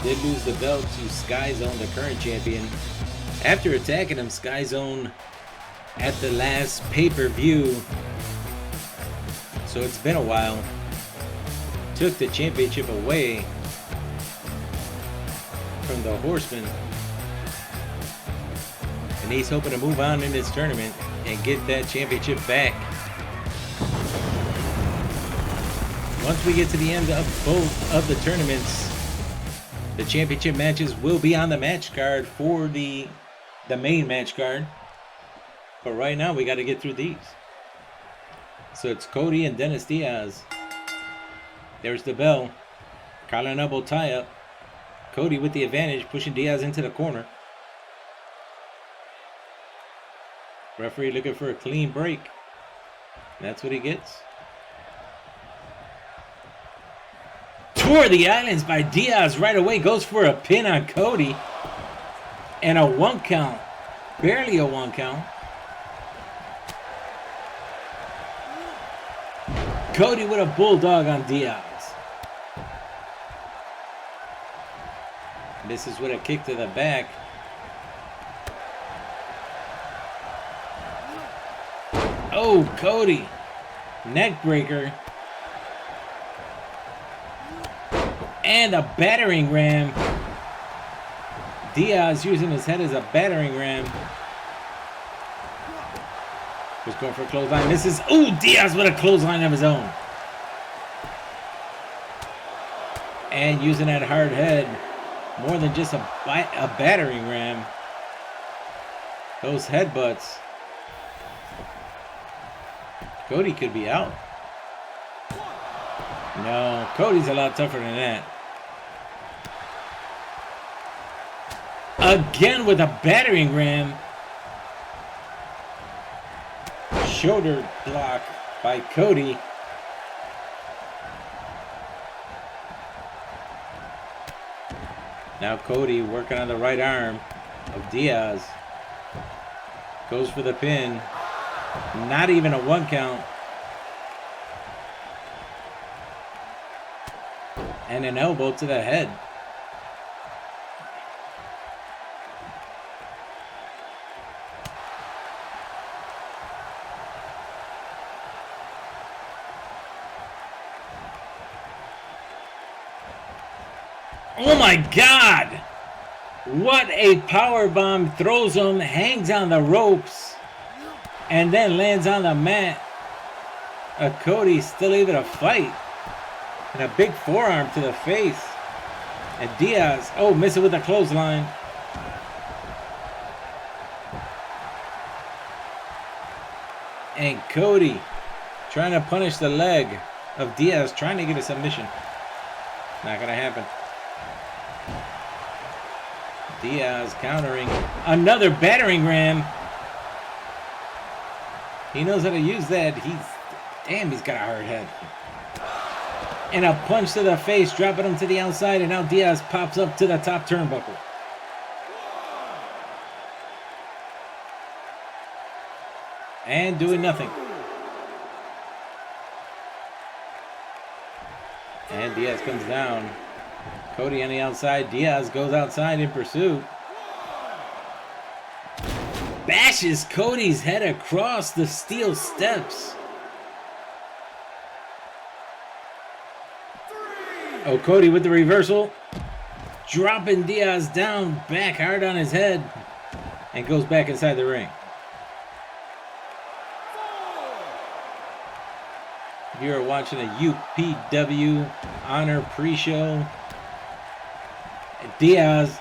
did lose the belt to Sky Zone, the current champion, after attacking him, Sky Zone, at the last pay-per-view. So it's been a while. Took the championship away from the Horsemen, and he's hoping to move on in this tournament and get that championship back. Once we get to the end of both of the tournaments, the championship matches will be on the match card for the main match card. But right now we got to get through these. So it's Cody and Dennis Diaz. There's the bell. Collar and elbow tie up. Cody with the advantage, pushing Diaz into the corner. Referee looking for a clean break. That's what he gets. Tour the Islands by Diaz right away. Goes for a pin on Cody. And a 1 count. Barely a 1 count. Cody with a bulldog on Diaz. This is with a kick to the back. Oh, Cody. Neck breaker. And a battering ram. Diaz using his head as a battering ram. Was going for a clothesline. This is, ooh, Diaz with a clothesline of his own. And using that hard head. More than just a battering ram. Those headbutts. Cody could be out. No, Cody's a lot tougher than that. Again with a battering ram. Shoulder block by Cody. Now Cody working on the right arm of Diaz. Goes for the pin. Not even a 1 count. And an elbow to the head. Oh my God! What a power bomb. Throws him, hangs on the ropes, and then lands on the mat. Cody still able to fight. And a big forearm to the face. And Diaz, oh, missing with a clothesline. And Cody trying to punish the leg of Diaz, trying to get a submission. Not gonna happen. Diaz countering. Another battering ram. He knows how to use that. He's got a hard head. And a punch to the face, dropping him to the outside, and now Diaz pops up to the top turnbuckle. And doing nothing. And Diaz comes down. Cody on the outside. Diaz goes outside in pursuit. Bashes Cody's head across the steel steps. Oh, Cody with the reversal. Dropping Diaz down, back hard on his head. And goes back inside the ring. You're watching a UPW Honor pre-show. Diaz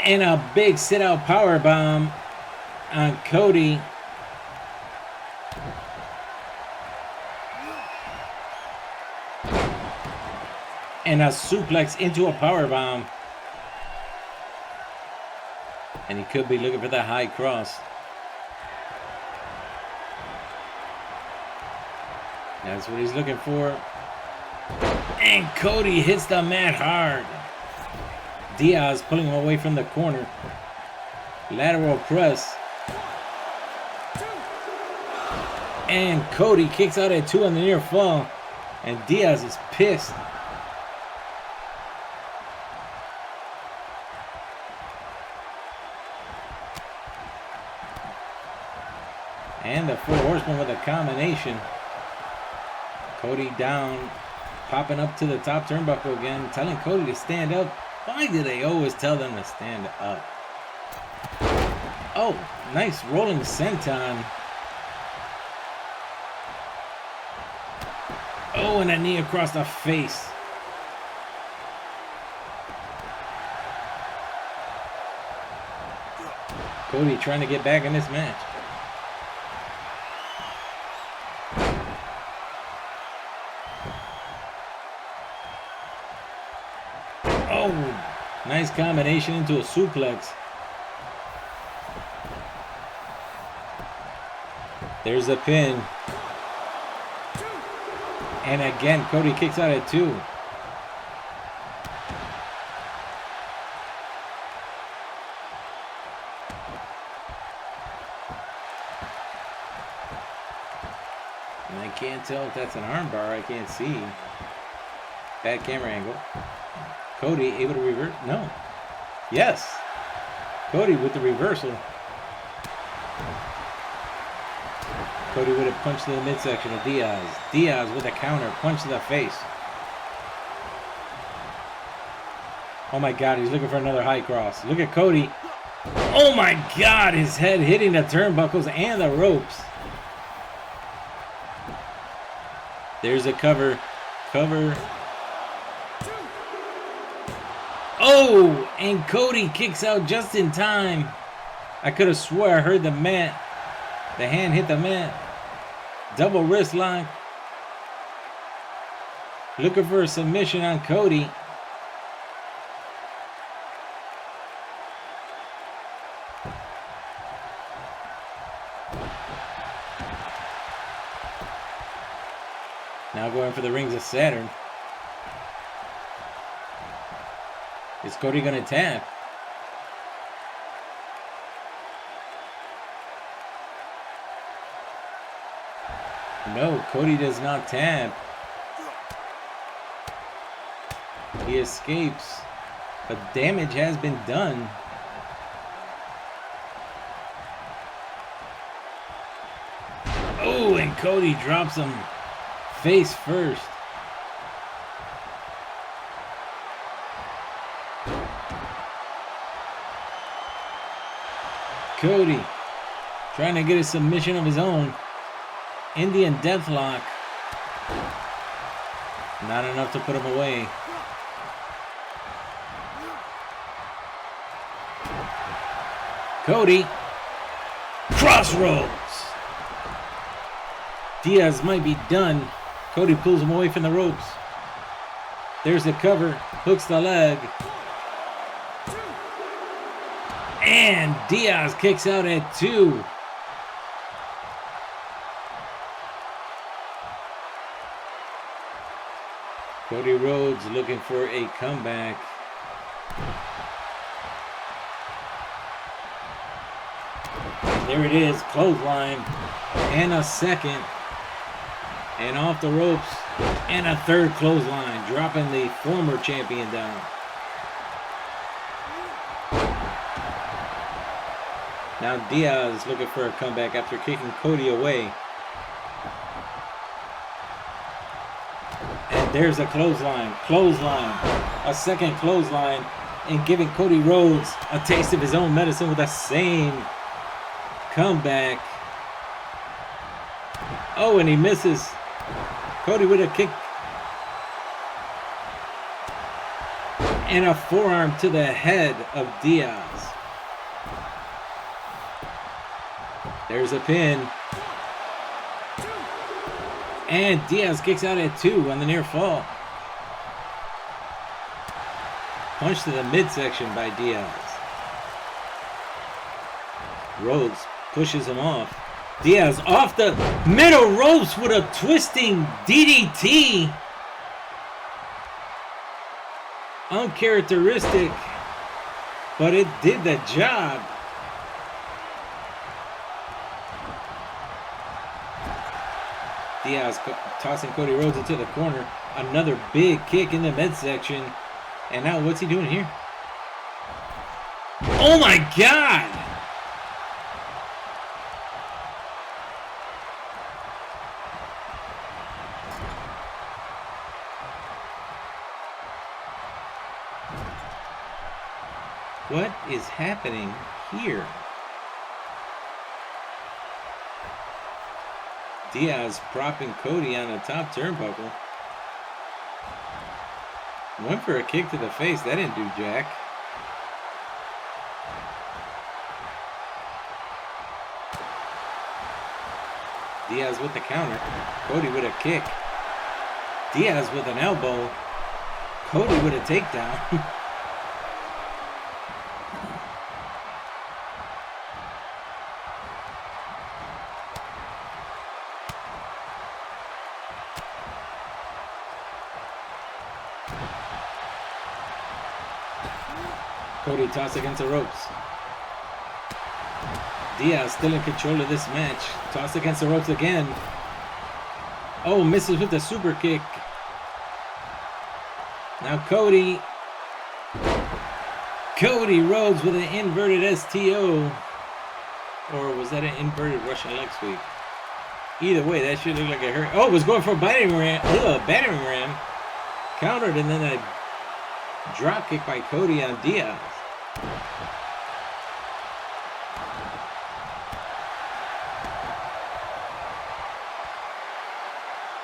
and a big sit-out powerbomb on Cody. And a suplex into a powerbomb. And he could be looking for that high cross. That's what he's looking for. And Cody hits the mat hard. Diaz pulling him away from the corner. Lateral press. And Cody kicks out at 2 on the near fall. And Diaz is pissed. And the 4 Horsemen with a combination. Cody down, popping up to the top turnbuckle again, telling Cody to stand up. Why do they always tell them to stand up? Oh, nice rolling senton. Oh, and a knee across the face. Cody trying to get back in this match. Oh, nice combination into a suplex. There's a pin. And again, Cody kicks out at 2. And I can't tell if that's an armbar. I can't see. Bad camera angle. Cody able to revert? No. Yes. Cody with the reversal. Cody with a punch to the midsection of Diaz. Diaz with a counter punch to the face. Oh my God, he's looking for another high cross. Look at Cody. Oh my God, his head hitting the turnbuckles and the ropes. There's a cover. Cover. Oh, and Cody kicks out just in time. I could have swore I heard the mat. The hand hit the mat. Double wrist lock. Looking for a submission on Cody. Now going for the rings of Saturn. Is Cody going to tap? No, Cody does not tap. He escapes, but damage has been done. Oh, and Cody drops him face first. Cody trying to get a submission of his own. Indian Deathlock. Not enough to put him away. Cody. Crossroads. Diaz might be done. Cody pulls him away from the ropes. There's the cover. Hooks the leg. And Diaz kicks out at 2. Cody Rhodes looking for a comeback. There it is, clothesline, and a second. And off the ropes. And a third clothesline, dropping the former champion down. Now Diaz looking for a comeback after kicking Cody away. And there's a clothesline, a second clothesline, and giving Cody Rhodes a taste of his own medicine with the same comeback. Oh, and he misses. Cody with a kick. And a forearm to the head of Diaz. There's a pin. And Diaz kicks out at 2 on the near fall. Punch to the midsection by Diaz. Rhodes pushes him off. Diaz off the middle ropes with a twisting DDT. Uncharacteristic, but it did the job. Diaz tossing Cody Rhodes into the corner. Another big kick in the midsection. And now what's he doing here? Oh my God! What is happening here? Diaz propping Cody on the top turnbuckle. Went for a kick to the face. That didn't do jack. Diaz with the counter. Cody with a kick. Diaz with an elbow. Cody with a takedown. Cody tossed against the ropes. Diaz still in control of this match. Tossed against the ropes again. Oh, misses with the super kick. Now Cody Rhodes with an inverted STO. Or was that an inverted Russian leg sweep? Either way, that should look like it hurt. Oh, it was going for a battering ram. Countered, and then a drop kick by Cody on Diaz.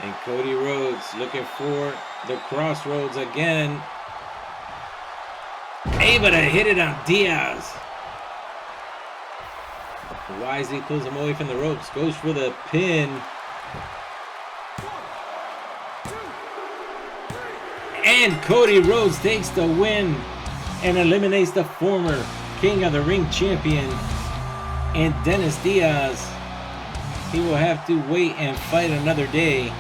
And Cody Rhodes looking for the crossroads again. Able to hit it on Diaz. Wisely pulls him away from the ropes. Goes for the pin. And Cody Rhodes takes the win and eliminates the former King of the Ring champion. And Dennis Diaz, he will have to wait and fight another day.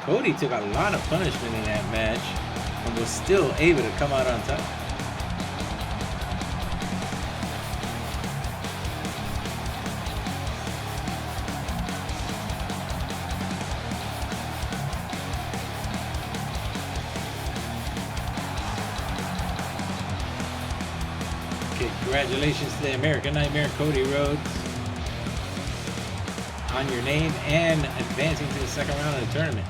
Cody took a lot of punishment in that match and was still able to come out on top. Congratulations to the American Nightmare, Cody Rhodes, on your name and advancing to the second round of the tournament.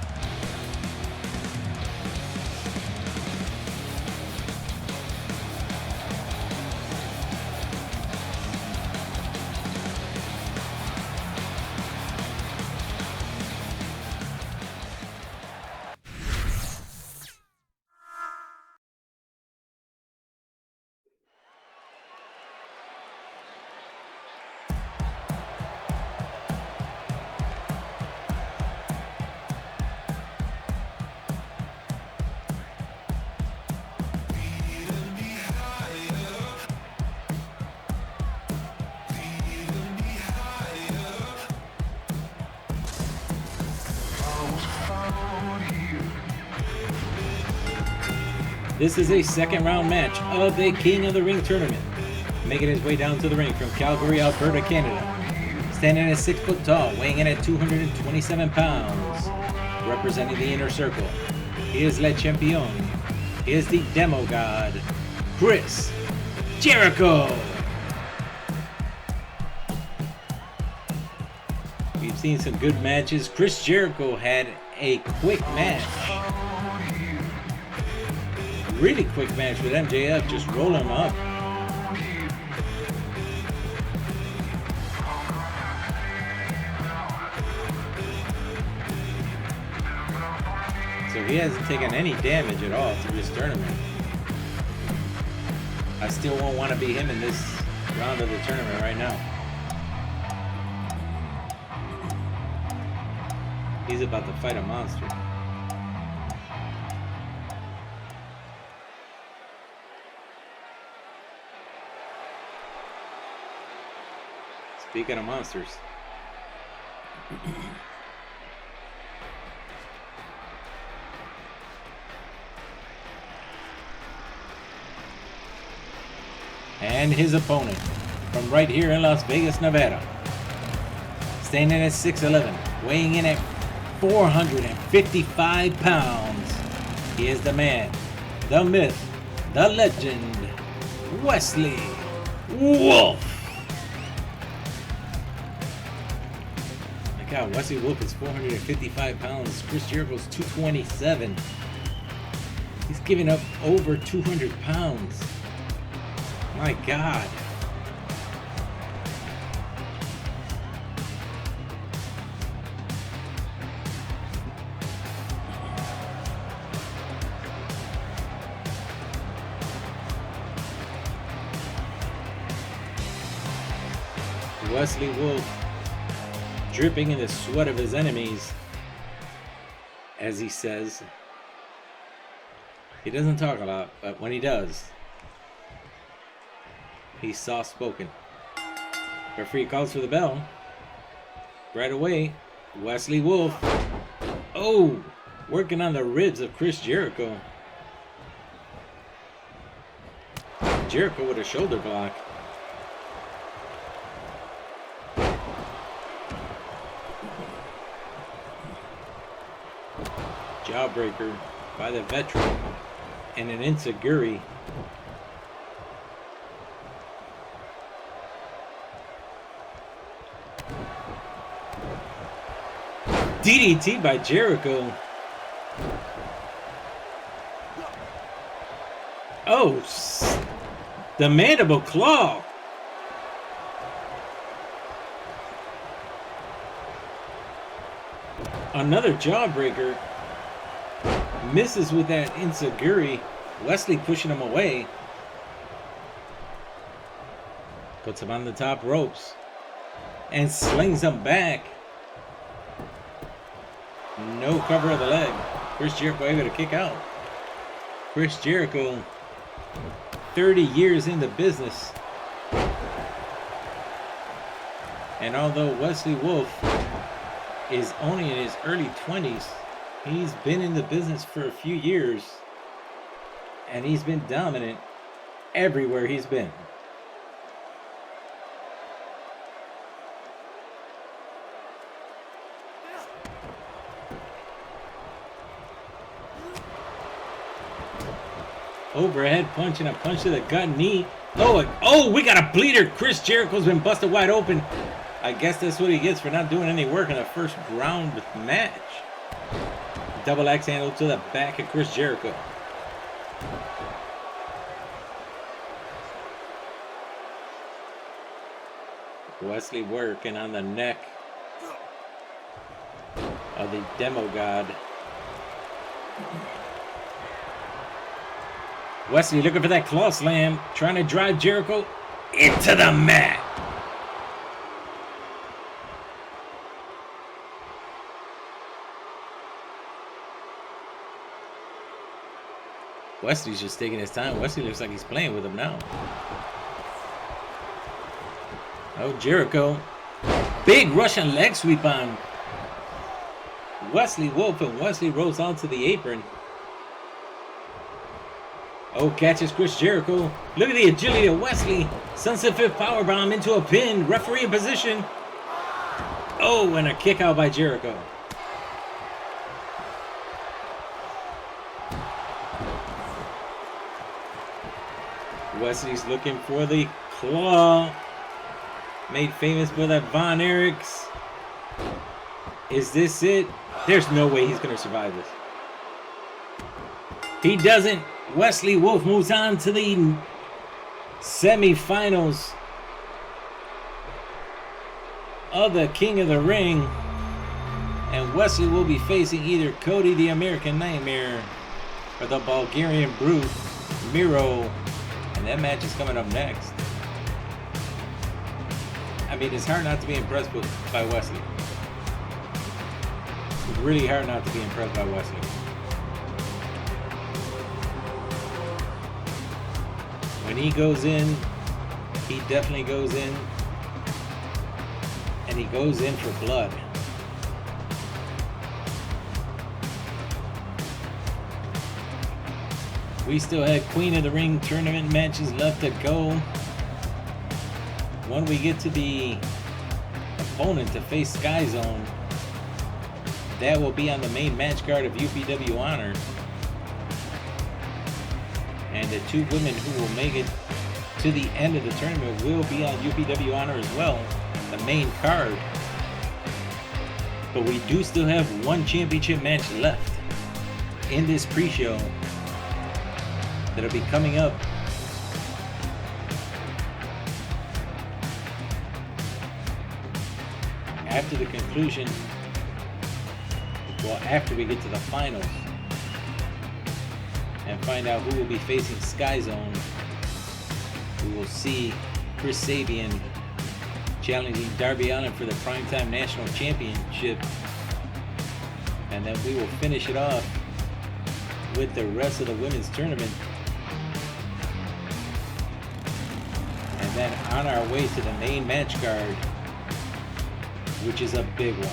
This is a second round match of the King of the Ring tournament. making his way down to the ring from Calgary, Alberta, Canada. Standing at 6 foot tall, weighing in at 227 pounds. Representing the inner circle, he is Le Champion. He is the Demo God, Chris Jericho. We've seen some good matches. Chris Jericho had a quick match. Really quick match with MJF, just rolling him up. So he hasn't taken any damage at all through this tournament. I still won't want to be him in this round of the tournament right now. He's about to fight a monster. Speaking of monsters. And his opponent from right here in Las Vegas, Nevada. Standing at 6'11", weighing in at 455 pounds. He is the man, the myth, the legend, Wesley Wolf. My God, Wesley Wolf is 455 pounds. Chris Jericho's 227. He's giving up over 200 pounds. My God. Wesley Wolf dripping in the sweat of his enemies, as he says. He doesn't talk a lot, but when he does, he's soft-spoken. Referee calls for the bell. Right away, Wesley Wolf. Oh, working on the ribs of Chris Jericho. Jericho with a shoulder block. Jawbreaker by the veteran and an enziguri. DDT by Jericho. Oh, the mandible claw. Another jawbreaker. Misses with that enziguri. Wesley pushing him away. Puts him on the top ropes. And slings him back. No cover of the leg. Chris Jericho able to kick out. Chris Jericho, 30 years in the business. And although Wesley Wolf is only in his early 20s, he's been in the business for a few years. And he's been dominant everywhere he's been. Overhead punch and a punch to the gut knee. Oh, we got a bleeder. Chris Jericho's been busted wide open. I guess that's what he gets for not doing any work in the first round match. Double axe handle to the back of Chris Jericho. Wesley working on the neck of the Demo God. Wesley looking for that claw slam, trying to drive Jericho into the mat. Wesley's just taking his time. Wesley looks like he's playing with him now. Oh, Jericho. Big Russian leg sweep on Wesley Wolf, and Wesley rolls onto the apron. Oh, catches Chris Jericho. Look at the agility of Wesley. Sunset Fifth powerbomb into a pin. Referee in position. Oh, and a kick out by Jericho. Wesley's looking for the claw. Made famous by that Von Erichs. Is this it? There's no way he's going to survive this. He doesn't. Wesley Wolf moves on to the semifinals of the King of the Ring. And Wesley will be facing either Cody the American Nightmare or the Bulgarian Brute, Miro. And that match is coming up next. I mean, it's hard not to be impressed by Wesley. It's really hard not to be impressed by Wesley. When he goes in, he definitely goes in. And he goes in for blood. We still had Queen of the Ring tournament matches left to go. When we get to the opponent to face Sky Zone, that will be on the main match card of UPW Honor. And the two women who will make it to the end of the tournament will be on UPW Honor as well, the main card. But we do still have one championship match left in this pre-show that'll be coming up. After the conclusion, well, after we get to the finals and find out who will be facing Sky Zone, we will see Chris Sabian challenging Darby Allin for the Primetime National Championship. And then we will finish it off with the rest of the women's tournament. And then on our way to the main match card, which is a big one.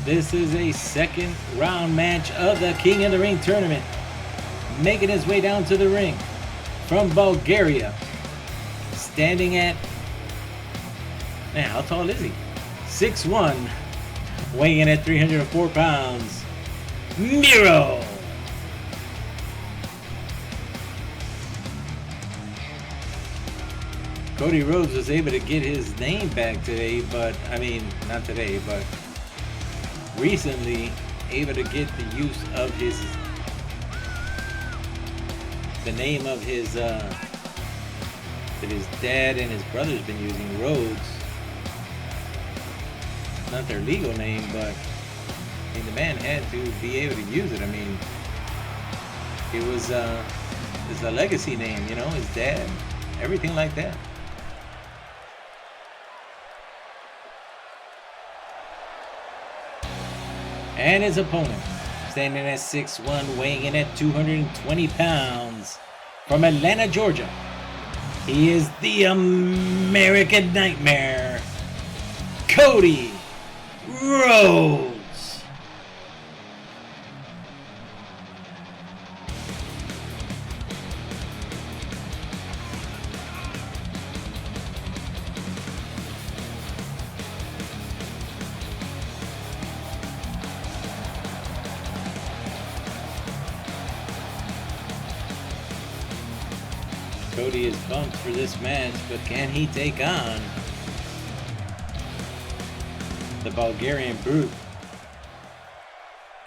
This is a second round match of the King of the Ring tournament. Making his way down to the ring from Bulgaria. Standing at, man, how tall is he? 6'1", weighing in at 304 pounds, Miro. Cody Rhodes was able to get his name back today, but, I mean, not today, but recently able to get the use of the name of his, that his dad and his brother's been using, Rhodes. Not their legal name, but I mean, the man had to be able to use it. I mean, it was it's a legacy name, you know, his dad, everything like that. And his opponent, standing at 6'1", weighing in at 220 pounds, from Atlanta, Georgia. He is the American Nightmare, Cody Rhodes. Cody is bumped for this match, but can he take on the Bulgarian Brute?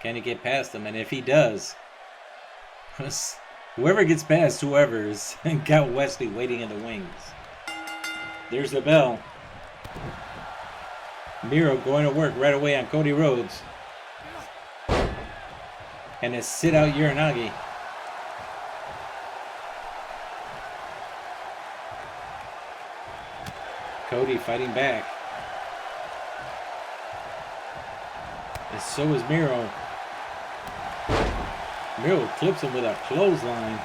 Can he get past him? And if he does, whoever gets past whoever's got Wesley waiting in the wings. There's the bell. Miro going to work right away on Cody Rhodes. And a sit out Uranagi. Cody fighting back. And so is Miro. Miro clips him with a clothesline.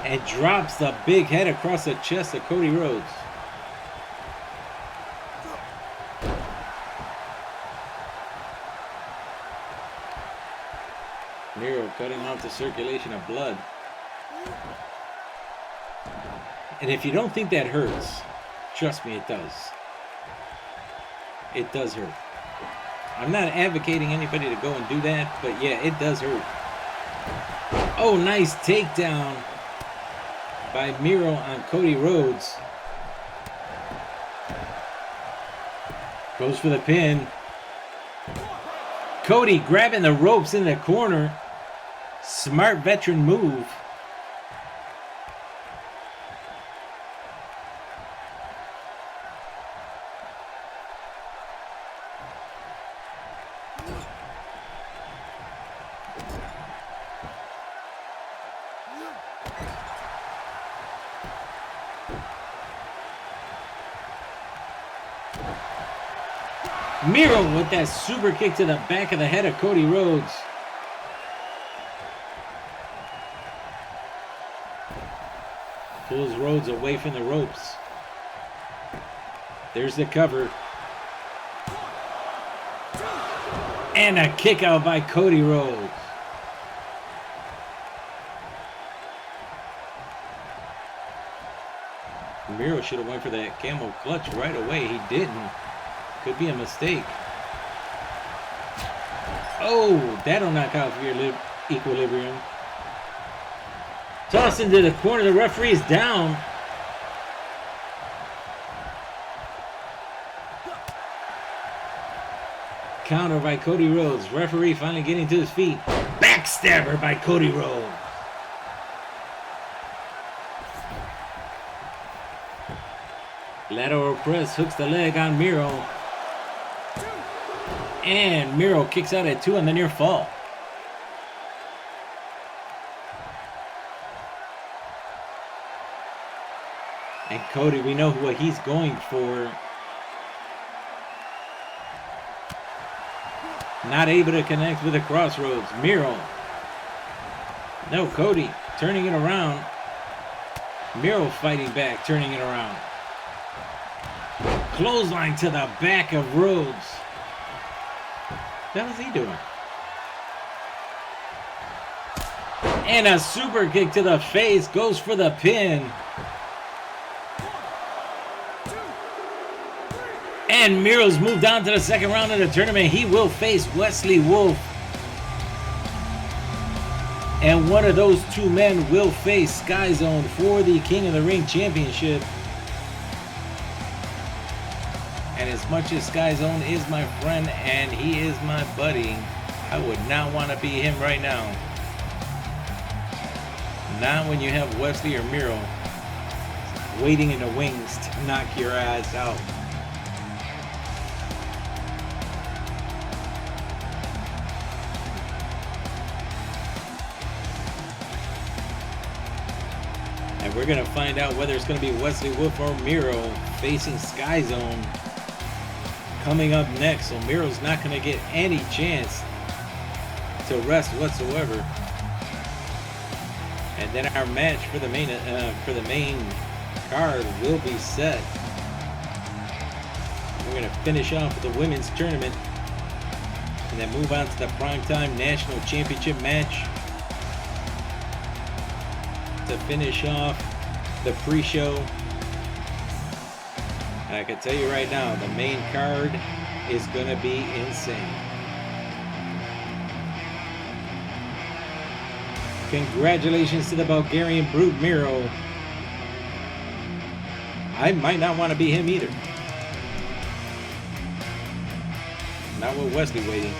And drops the big head across the chest of Cody Rhodes. Miro cutting off the circulation of blood. And if you don't think that hurts, trust me, it does. It does hurt. I'm not advocating anybody to go and do that, but yeah, it does hurt. Oh, nice takedown by Miro on Cody Rhodes. Goes for the pin. Cody grabbing the ropes in the corner. Smart veteran move. Miro with that super kick to the back of the head of Cody Rhodes. Pulls Rhodes away from the ropes. There's the cover. And a kick out by Cody Rhodes. Miro should have went for that camel clutch right away. He didn't. Could be a mistake. Oh, that'll knock out for your equilibrium. Toss into the corner. The referee is down. Counter by Cody Rhodes. Referee finally getting to his feet. Backstabber by Cody Rhodes. Lateral press hooks the leg on Miro. And Miro kicks out at 2 on the near fall. And Cody, we know what he's going for. Not able to connect with the crossroads. Miro. No, Cody turning it around. Miro fighting back, turning it around. Clothesline to the back of Rhodes. What the hell is he doing? And a super kick to the face. Goes for the pin. And Miro's moved on to the second round of the tournament. He will face Wesley Wolf. And one of those two men will face Sky Zone for the King of the Ring Championship. And as much as Sky Zone is my friend and he is my buddy, I would not want to be him right now. Not when you have Wesley or Miro waiting in the wings to knock your ass out. And we're going to find out whether it's going to be Wesley Wolf or Miro facing Sky Zone coming up next. So Miro's not going to get any chance to rest whatsoever. And then our match for the main card will be set. We're going to finish off with the women's tournament and then move on to the Primetime National Championship match to finish off the pre-show. And I can tell you right now, the main card is going to be insane. Congratulations to the Bulgarian Brute Miro. I might not want to be him either. Not with Wesley waiting.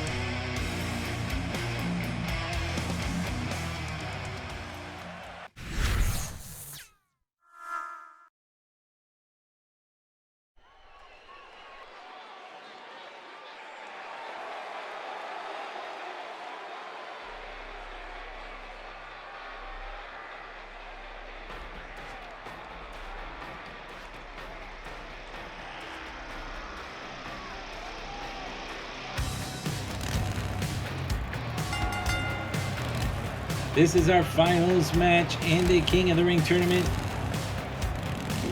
This is our finals match in the King of the Ring tournament.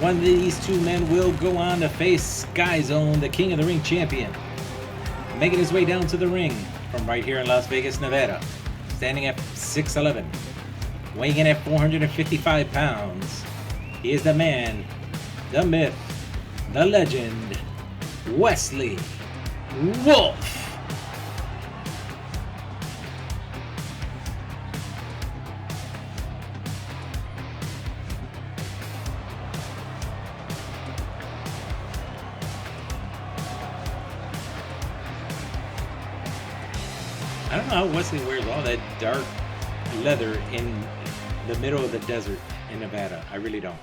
One of these two men will go on to face Sky Zone, the King of the Ring champion. Making his way down to the ring from right here in Las Vegas, Nevada. Standing at 6'11", weighing in at 455 pounds. He is the man, the myth, the legend, Wesley Wolf. I don't know how Wesley wears all that dark leather in the middle of the desert in Nevada. I really don't.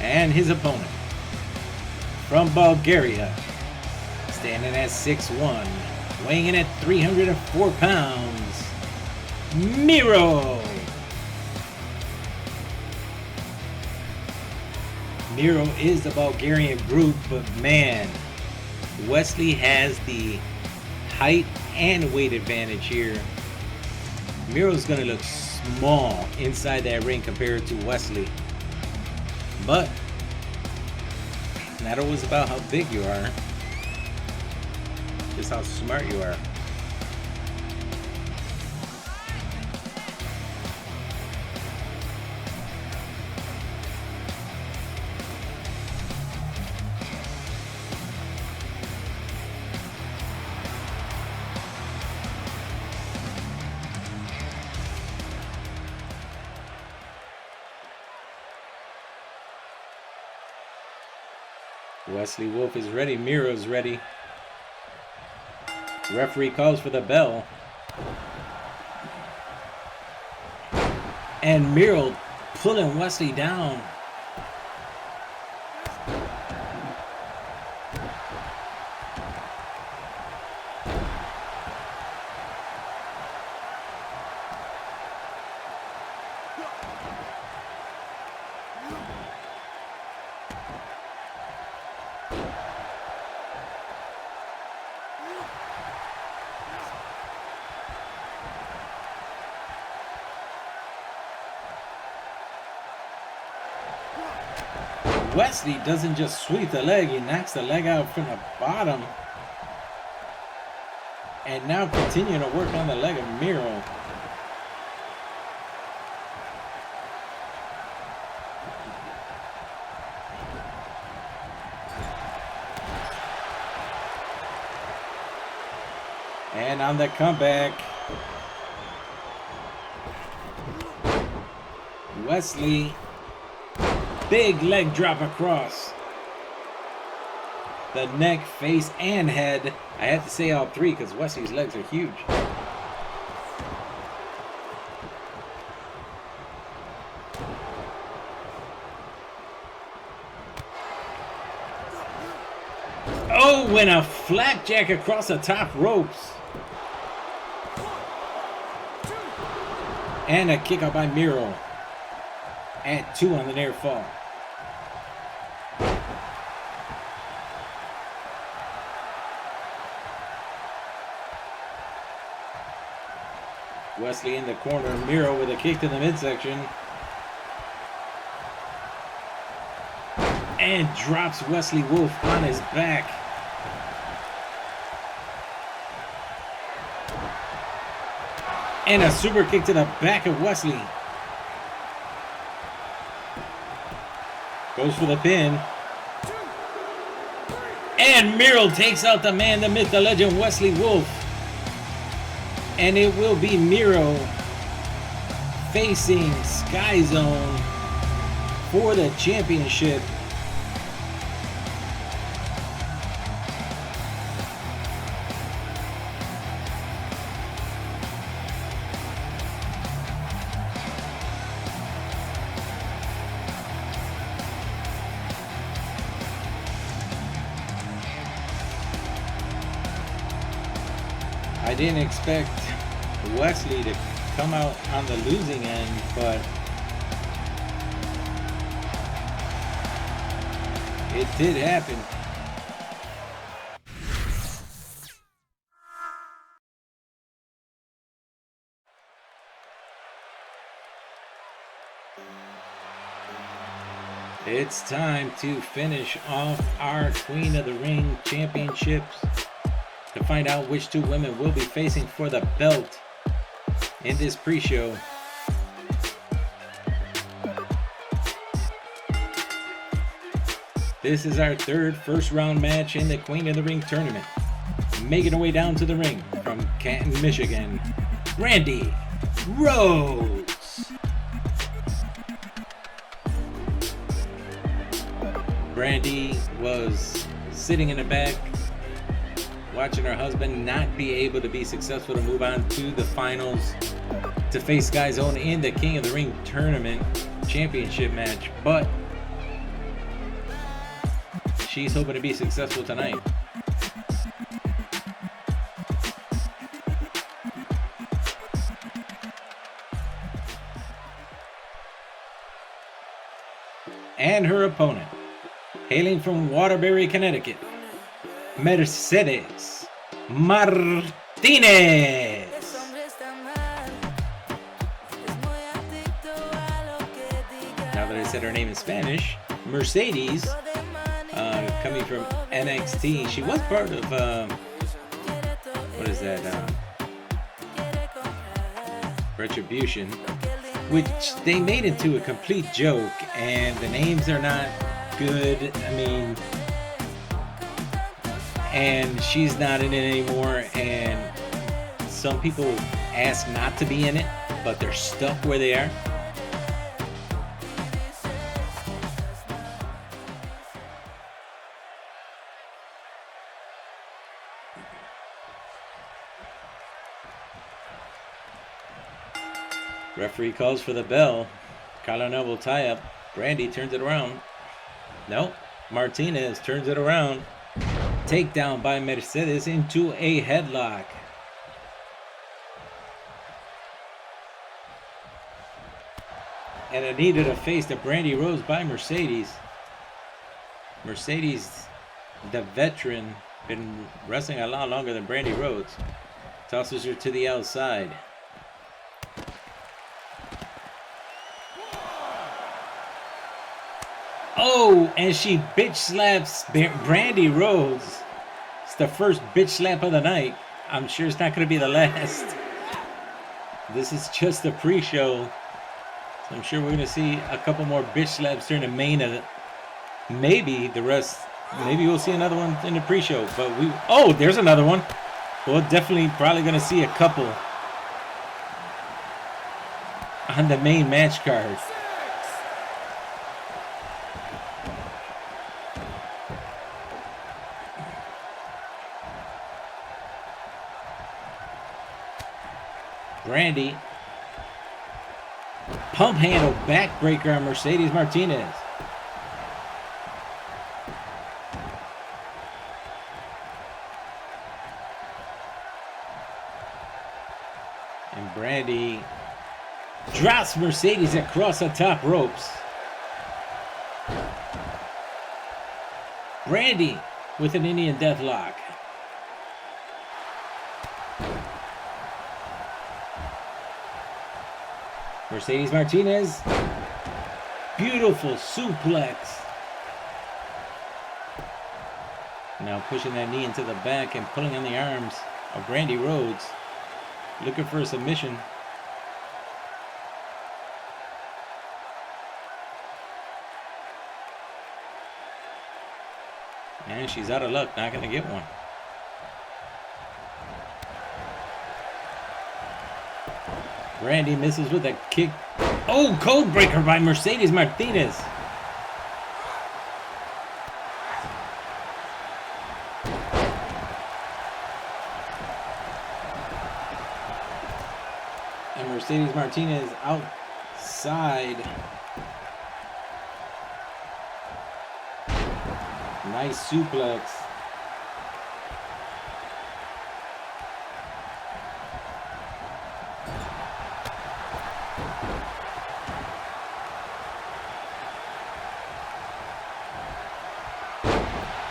And his opponent from Bulgaria, standing at 6'1", weighing in at 304 pounds, Miro. Miro is the Bulgarian group, but man, Wesley has the height and weight advantage here. Miro's gonna look small inside that ring compared to Wesley. But not always about how big you are, just how smart you are. Wesley Wolf is ready. Miro's ready. Referee calls for the bell. And Miro pulling Wesley down. Wesley doesn't just sweep the leg, he knocks the leg out from the bottom. And now continuing to work on the leg of Miro. And on the comeback, Wesley, big leg drop across the neck, face, and head. I have to say all three because Wesley's legs are huge. Oh, and a flapjack across the top ropes. And a kick out by Miro. At 2 on the near fall. Wesley in the corner, Miro with a kick to the midsection. And drops Wesley Wolf on his back. And a super kick to the back of Wesley. Goes for the pin. And Miro takes out the man, the myth, the legend, Wesley Wolf. And it will be Miro facing Sky Zone for the championship. I didn't expect Wesley to come out on the losing end, but it did happen. It's time to finish off our Queen of the Ring championships to find out which two women will be facing for the belt in this pre-show. This is our third first round match in the Queen of the Ring tournament. Making her way down to the ring from Canton, Michigan, Brandy Rhodes. Brandy was sitting in the back watching her husband not be able to be successful to move on to the finals to face Sky Zone in the King of the Ring tournament championship match, but she's hoping to be successful tonight. And her opponent, hailing from Waterbury, Connecticut, Mercedes Martinez. Now that I said her name in Spanish, Mercedes, coming from NXT. She was part of, what is that, Retribution, which they made into a complete joke, and the names are not good. I mean, and she's not in it anymore, and some people ask not to be in it, but they're stuck where they are. Referee calls for the bell. Colonel will tie up. Brandy turns it around. No, Martinez turns it around. Takedown by Mercedes into a headlock. And a knee to the face to Brandy Rhodes by Mercedes. Mercedes, the veteran, been wrestling a lot longer than Brandy Rhodes. Tosses her to the outside. Oh, and she bitch slaps Brandy Rhodes. It's the first bitch slap of the night. I'm sure it's not going to be the last. This is just a pre-show. So I'm sure we're going to see a couple more bitch slaps during the main of it. Maybe the rest, maybe we'll see another one in the pre-show. But oh, there's another one. We're definitely probably going to see a couple on the main match card. Brandy, pump handle backbreaker on Mercedes Martinez. And Brandy drops Mercedes across the top ropes. Brandy with an Indian Deathlock. Mercedes Martinez, beautiful suplex. Now pushing that knee into the back and pulling on the arms of Brandy Rhodes, looking for a submission. And she's out of luck, not going to get one. Brandy misses with a kick. Oh, code breaker by Mercedes Martinez. And Mercedes Martinez outside. Nice suplex.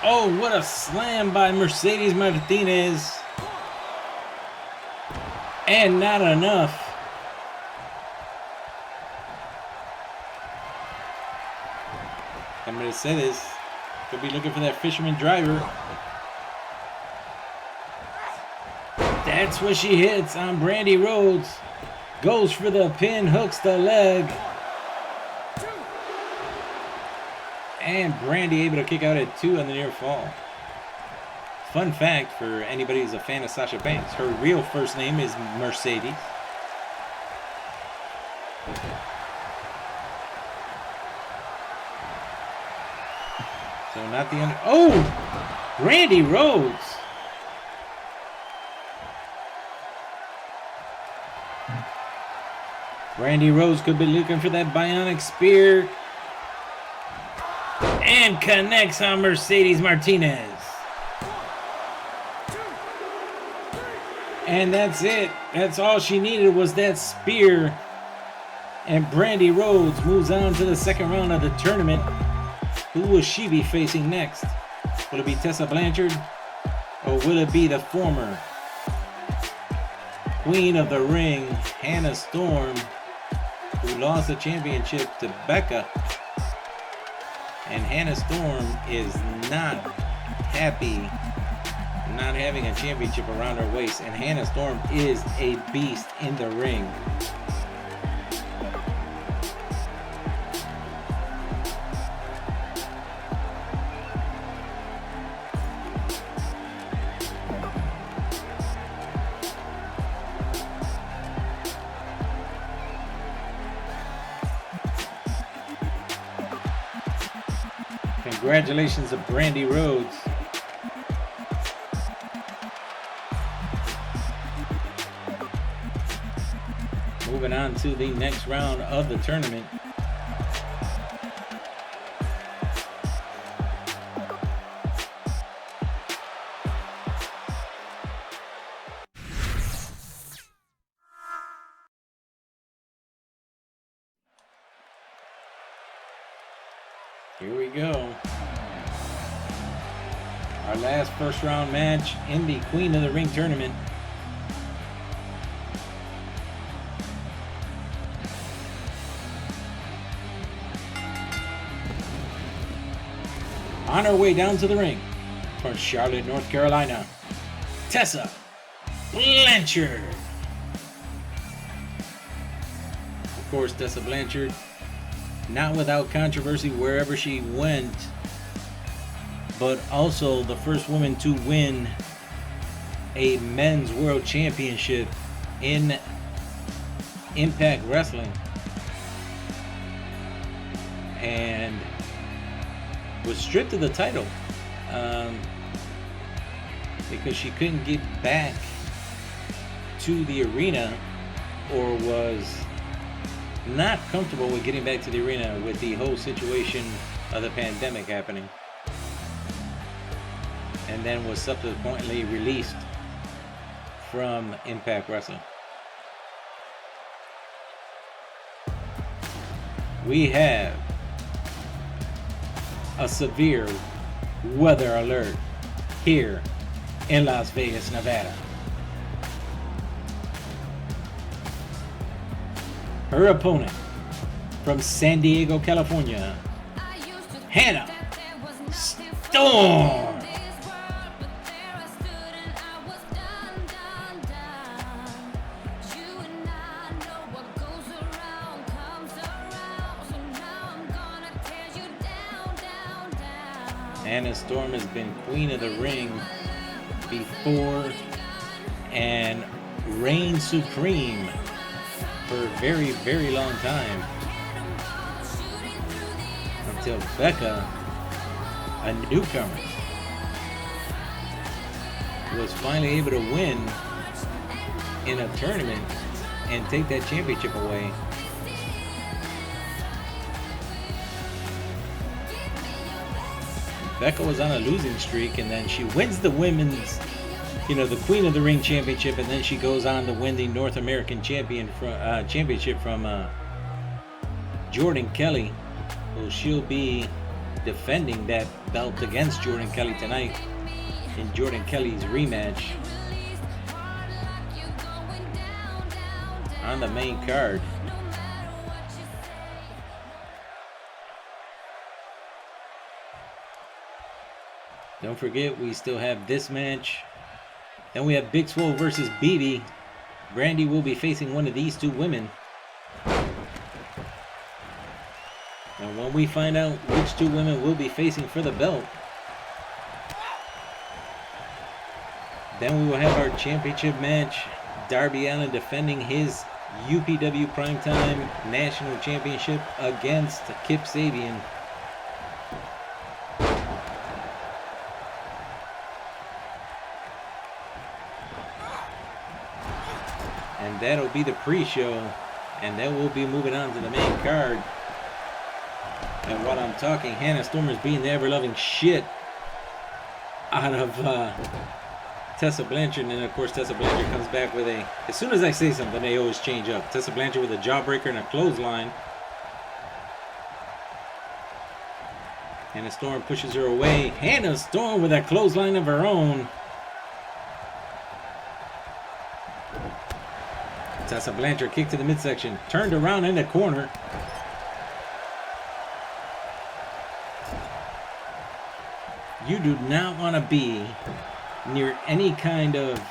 Oh, what a slam by Mercedes Martinez. And not enough. Mercedes could be looking for that fisherman driver. That's what she hits on Brandy Rhodes. Goes for the pin, hooks the leg. And Brandy able to kick out at 2 on the near fall. Fun fact for anybody who's a fan of Sasha Banks, her real first name is Mercedes. So not the oh! Brandy Rhodes! Brandy Rhodes could be looking for that bionic spear. And connects on Mercedes Martinez. And that's it. That's all she needed was that spear. And Brandy Rhodes moves on to the second round of the tournament. Who will she be facing next? Will it be Tessa Blanchard? Or will it be the former Queen of the Ring, Hannah Storm, who lost the championship to Becca? And Hannah Storm is not happy not having a championship around her waist. And Hannah Storm is a beast in the ring. Congratulations to Brandy Rhodes. Moving on to the next round of the tournament. Here we go. Our last first round match in the Queen of the Ring tournament. On her way down to the ring from Charlotte, North Carolina, Tessa Blanchard. Of course, Tessa Blanchard, not without controversy wherever she went, but also the first woman to win a men's world championship in Impact Wrestling. And was stripped of the title because she couldn't get back to the arena, or was not comfortable with getting back to the arena with the whole situation of the pandemic happening, and then was subsequently released from Impact Wrestling. We have a severe weather alert here in Las Vegas, Nevada. Her opponent from San Diego, California, Hannah Storm. Hannah Storm has been Queen of the Ring before and reigned supreme for a very, very long time, until Becca, a newcomer, was finally able to win in a tournament and take that championship away. Becca was on a losing streak, and then she wins the women's, the Queen of the Ring championship, and then she goes on to win the North American championship from Jordan Kelly. Well, she'll be defending that belt against Jordan Kelly tonight in Jordan Kelly's rematch on the main card. Don't forget, we still have this match. Then we have Big Swole versus BB. Brandy will be facing one of these two women. And when we find out which two women will be facing for the belt, then we will have our championship match. Darby Allin defending his UPW Primetime National Championship against Kip Sabian. And that'll be the pre-show. And then we'll be moving on to the main card. And while I'm talking, Hannah Storm is being the ever-loving shit out of Tessa Blanchard. And then, of course, Tessa Blanchard comes back with a... As soon as I say something, they always change up. Tessa Blanchard with a jawbreaker and a clothesline. Hannah Storm pushes her away. Hannah Storm with a clothesline of her own. Tessa Blanchard kicked to the midsection. Turned around in the corner. You do not want to be near any kind of...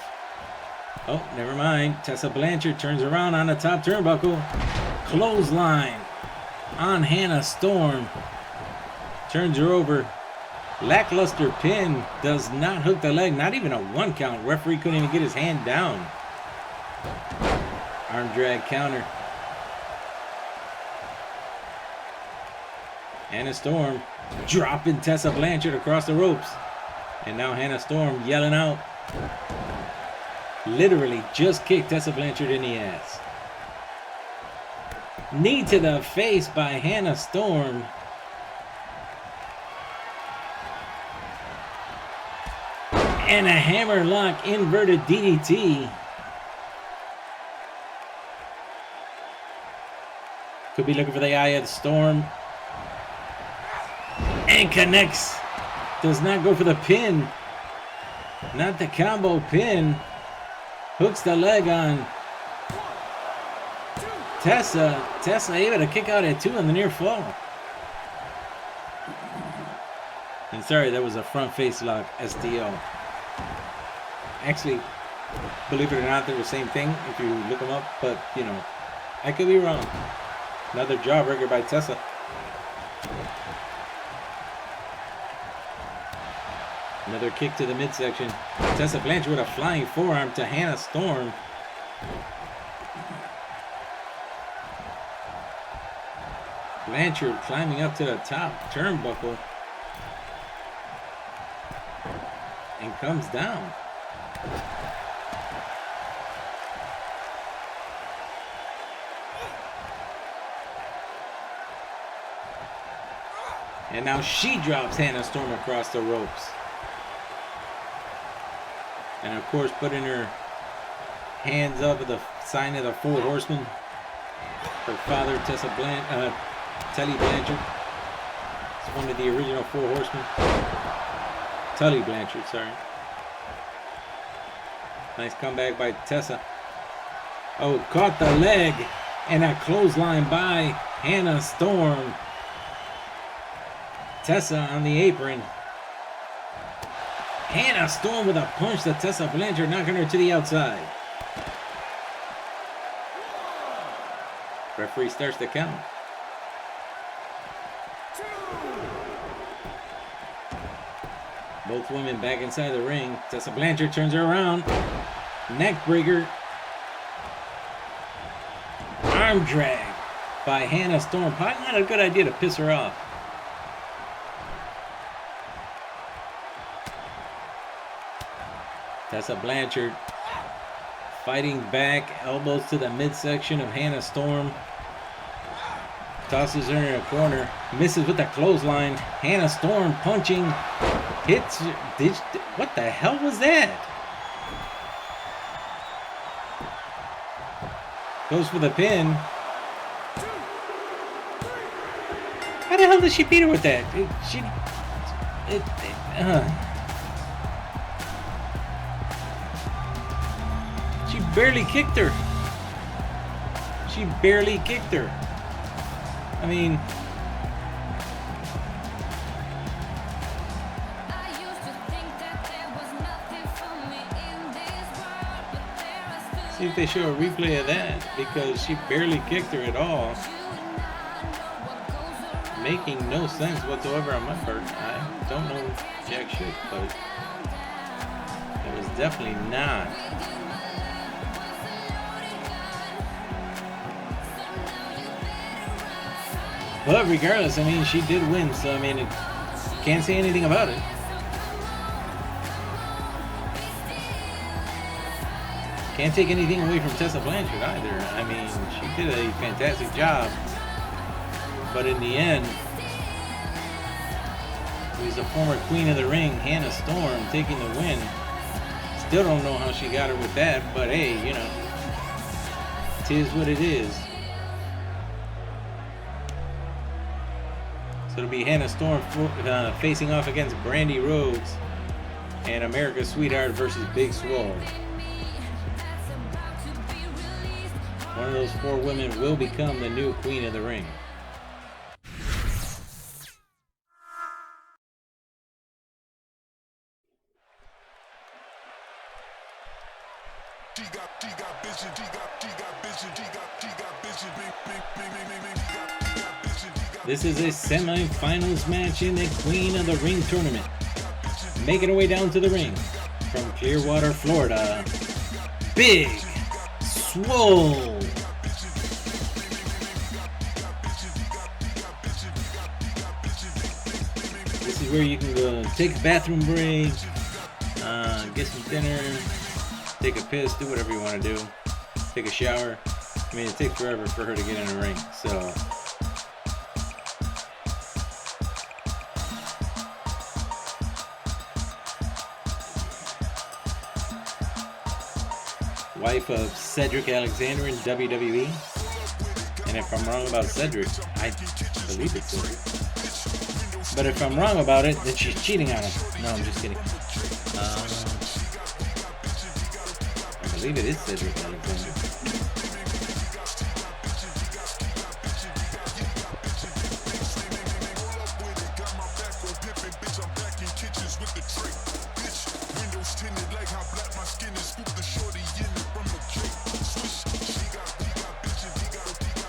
Oh, never mind. Tessa Blanchard turns around on the top turnbuckle. Clothesline on Hannah Storm. Turns her over. Lackluster pin. Does not hook the leg. Not even a 1 count. Referee couldn't even get his hand down. Arm drag counter. Hannah Storm dropping Tessa Blanchard across the ropes. And now Hannah Storm yelling out. Literally just kicked Tessa Blanchard in the ass. Knee to the face by Hannah Storm. And a hammerlock inverted DDT. Could be looking for the eye of the storm. And connects. Does not go for the pin. Not the combo pin. Hooks the leg on Tessa. Tessa able to kick out at 2 on the near fall. And sorry, that was a front face lock STO. Actually, believe it or not, they're the same thing if you look them up. But, you know, I could be wrong. Another jawbreaker by Tessa. Another kick to the midsection. Tessa Blanchard with a flying forearm to Hannah Storm. Blanchard climbing up to the top turnbuckle. And comes down. And now she drops Hannah Storm across the ropes. And of course, putting her hands up at the sign of the 4 Horsemen. Her father, Tully Blanchard. It's one of the original 4 Horsemen. Tully Blanchard, sorry. Nice comeback by Tessa. Oh, caught the leg. And a clothesline by Hannah Storm. Tessa on the apron. Hannah Storm with a punch to Tessa Blanchard, knocking her to the outside. Referee starts the count. Both women back inside the ring. Tessa Blanchard turns her around. Neck breaker. Arm drag by Hannah Storm. Probably not a good idea to piss her off. Tessa Blanchard fighting back, elbows to the midsection of Hannah Storm. Tosses her in a corner, misses with the clothesline. Hannah Storm punching, hits. What the hell was that? Goes for the pin. How the hell did she beat her with that? She barely kicked her. She barely kicked her. I mean, See if they show a replay of that, because she barely kicked her at all. Making no sense whatsoever on my part. I don't know jack shit, but it was definitely not. But regardless, I mean, she did win, so I mean, can't say anything about it. Can't take anything away from Tessa Blanchard either. I mean, she did a fantastic job. But in the end, it was the former Queen of the Ring, Hannah Storm, taking the win. Still don't know how she got her with that, but hey, you know, 'tis what it is. So it'll be Hannah Storm facing off against Brandy Rhodes and America's Sweetheart versus Big Swole. One of those 4 women will become the new Queen of the Ring. This is a semi-finals match in the Queen of the Ring tournament. Making her way down to the ring from Clearwater, Florida, Big Swole. This is where you can go take a bathroom break, get some dinner, take a piss, do whatever you want to do, take a shower. I mean, it takes forever for her to get in the ring, so. Wife of Cedric Alexander in WWE. And if I'm wrong about Cedric, I believe it's Cedric. But if I'm wrong about it, then she's cheating on him. No, I'm just kidding. I believe it is Cedric Alexander.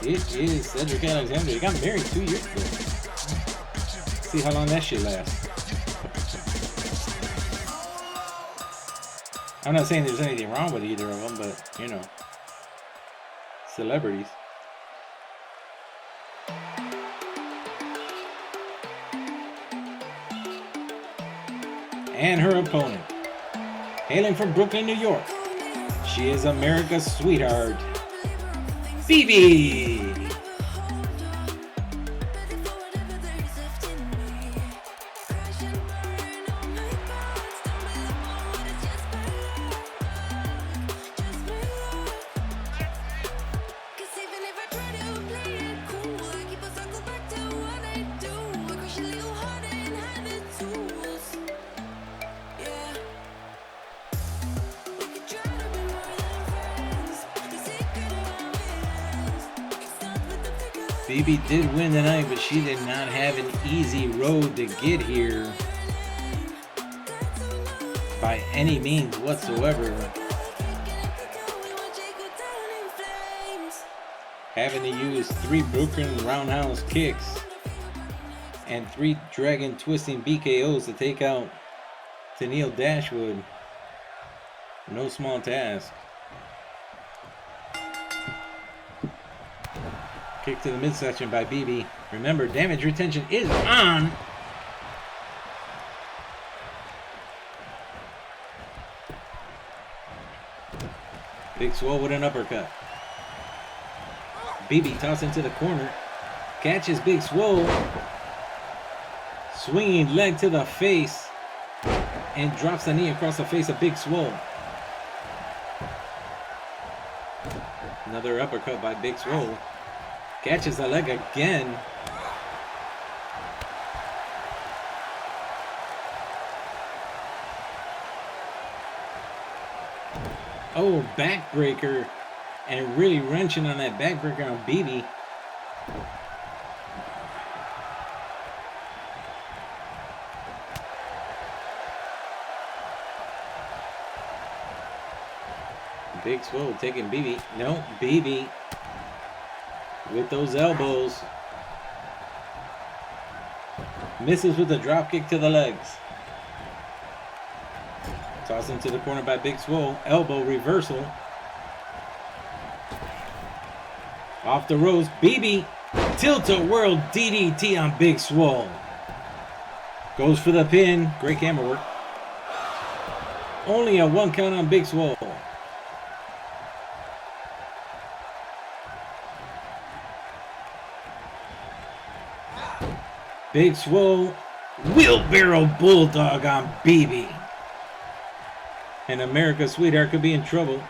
It is Cedric Alexander. He got married 2 years ago. See how long that shit lasts. I'm not saying there's anything wrong with either of them, but, you know, celebrities. And her opponent, hailing from Brooklyn, New York, she is America's Sweetheart, Phoebe. Phoebe did win tonight, but she did not have an easy road to get here by any means whatsoever. Having to use 3 broken roundhouse kicks and 3 dragon twisting BKOs to take out Tennille Dashwood. No small task. Kick to the midsection by BB. Remember, damage retention is on. Big Swole with an uppercut. BB tossed into the corner. Catches Big Swole. Swinging leg to the face. And drops the knee across the face of Big Swole. Another uppercut by Big Swole. Catches the leg again. Oh, backbreaker. And really wrenching on that backbreaker on BB. Big Swole taking BB. No, BB with those elbows. Misses with a drop kick to the legs. Toss into the corner by Big Swole. Elbow reversal. Off the ropes. BB tilt-a-whirl DDT on Big Swole. Goes for the pin. Great camera work. Only a 1 count on Big Swole. Big Swole wheelbarrow bulldog on BB. And America's Sweetheart could be in trouble.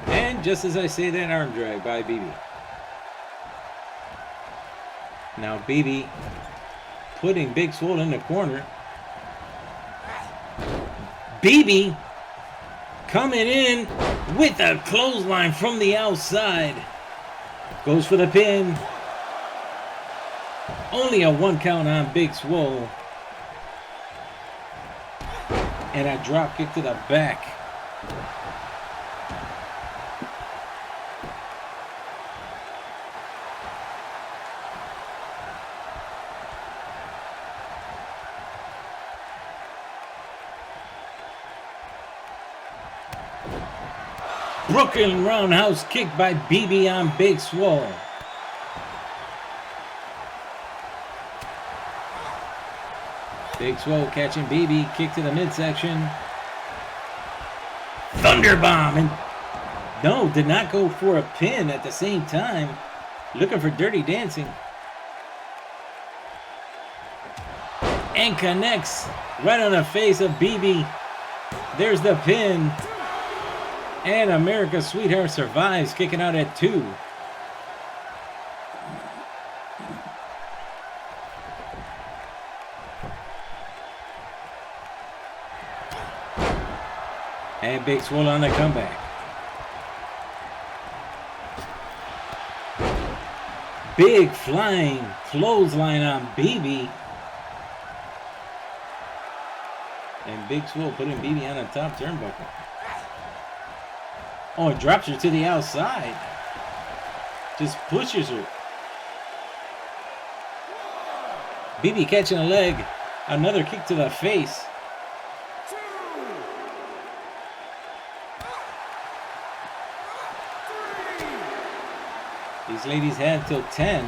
And just as I say that, arm drag by BB. Now BB putting Big Swole in the corner. BB coming in with a clothesline from the outside. Goes for the pin. Only a 1 count on Big Swole. And a drop kick to the back. Brooklyn roundhouse kick by BB on Big Swole. Big Swole catching BB, kick to the midsection. Thunderbomb, and no, did not go for a pin at the same time. Looking for Dirty Dancing. And connects right on the face of BB. There's the pin. And America's Sweetheart survives, kicking out at 2. And Big Swole on the comeback. Big flying clothesline on BB. And Big Swole putting BB on the top turnbuckle. Oh, it drops her to the outside. Just pushes her. BB catching a leg. Another kick to the face. These ladies had till 10.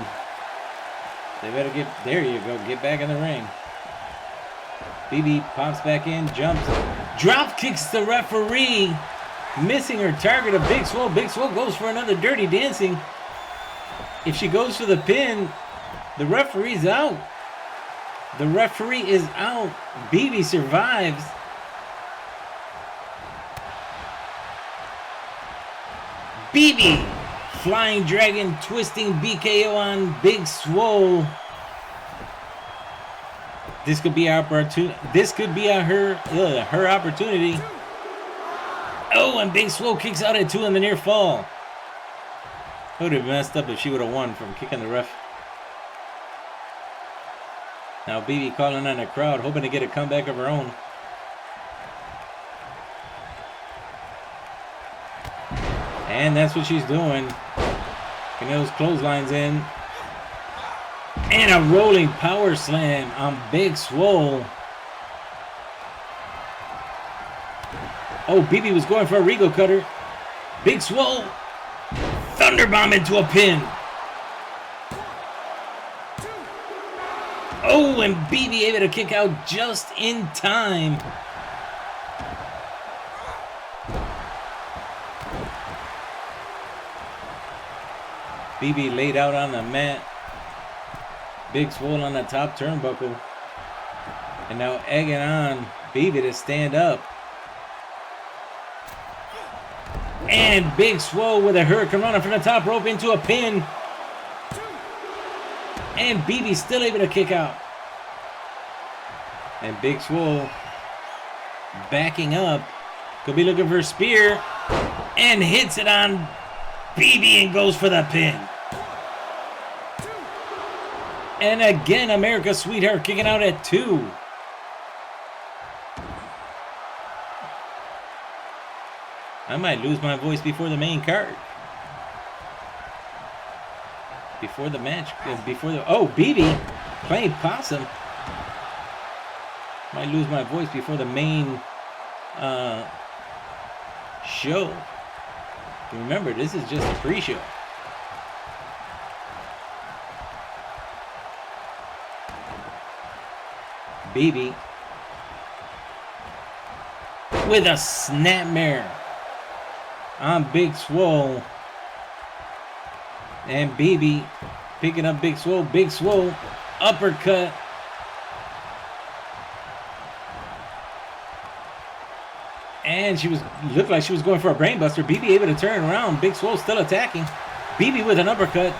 They better get, there you go, get back in the ring. BB pops back in, jumps, drop kicks the referee, missing her target of Big Swole. Big Swole goes for another Dirty Dancing. If she goes for the pin, the referee's out. The referee is out. BB survives. BB Flying Dragon twisting BKO on Big Swole. This could be our opportunity. This could be her opportunity. Oh, and Big Swole kicks out at 2 in the near fall. It would have messed up if she would have won from kicking the ref. Now BB calling on the crowd, hoping to get a comeback of her own. And that's what she's doing. Getting those clotheslines in. And a rolling power slam on Big Swole. Oh, BB was going for a Regal cutter. Big Swole. Thunderbomb into a pin. Oh, and BB able to kick out just in time. BB laid out on the mat. Big Swole on the top turnbuckle. And now egging on BB to stand up. And Big Swole with a Hurricane Runner from the top rope into a pin. And BB still able to kick out. And Big Swole backing up. Could be looking for a spear. And hits it on BB and goes for the pin. And again, America's Sweetheart kicking out at 2. I might lose my voice before the main card. Before the match, oh, BB playing possum. Might lose my voice before the main show. Remember, this is just a pre-show. BB with a snapmare on Big Swole. And BB picking up Big Swole. Big Swole uppercut. And she looked like she was going for a brainbuster. BB able to turn around. Big Swole still attacking. BB with an uppercut.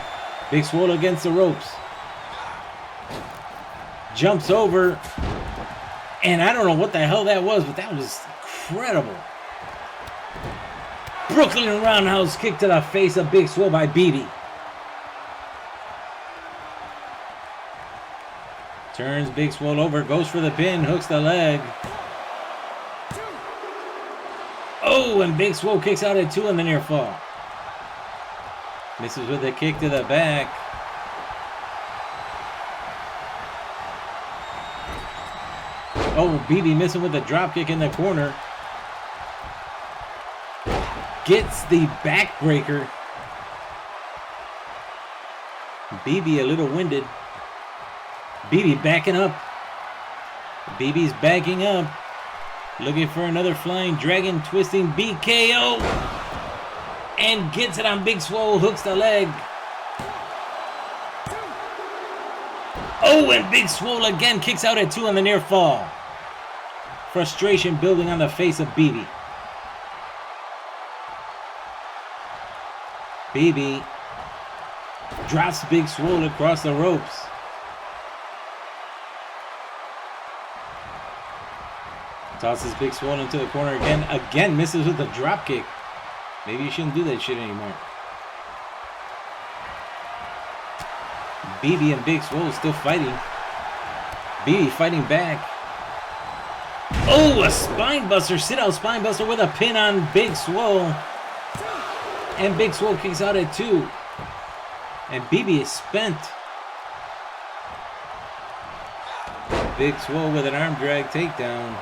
Big Swole against the ropes. Jumps over. And I don't know what the hell that was, but that was incredible. Brooklyn Roundhouse kick to the face of Big Swole by BB. Turns Big Swole over, goes for the pin, hooks the leg. Oh, and Big Swole kicks out at 2 in the near fall. Misses with a kick to the back. Oh, BB missing with a drop kick in the corner. Gets the backbreaker. BB a little winded. BB backing up. BB's backing up. Looking for another flying dragon twisting BKO. And gets it on Big Swole. Hooks the leg. Oh, and Big Swole again kicks out at 2 on the near fall. Frustration building on the face of BB. BB drops Big Swole across the ropes. Tosses Big Swole into the corner again. Again misses with the drop kick. Maybe you shouldn't do that shit anymore. BB and Big Swole still fighting. BB fighting back. Oh, a spine buster. Sit out spine buster with a pin on Big Swole. And Big Swole kicks out at 2. And BB is spent. Big Swole with an arm drag takedown.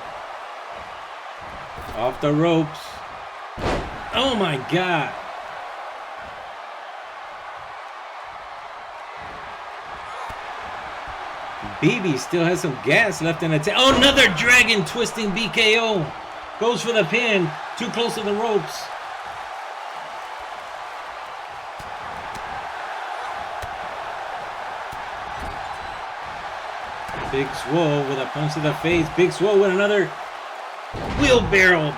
Off the ropes. Oh my God. BB still has some gas left in the tank. Oh, another dragon twisting BKO. Goes for the pin. Too close to the ropes. Big Swole with a punch to the face. Big Swole with another wheelbarrow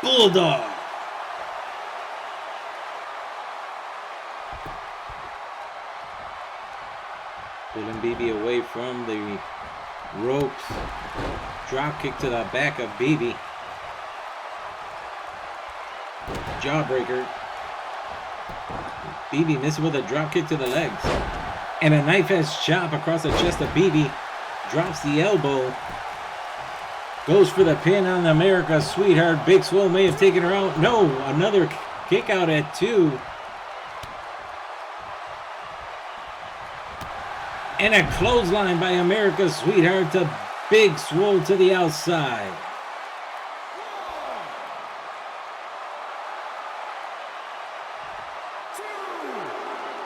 bulldog. Pulling BB away from the ropes. Drop kick to the back of BB. Jawbreaker. BB missing with a drop kick to the legs. And a knife edge chop across the chest of BB. Drops the elbow. Goes for the pin on America's Sweetheart. Big Swole may have taken her out. No, another kick out at 2. And a clothesline by America's Sweetheart to Big Swole to the outside.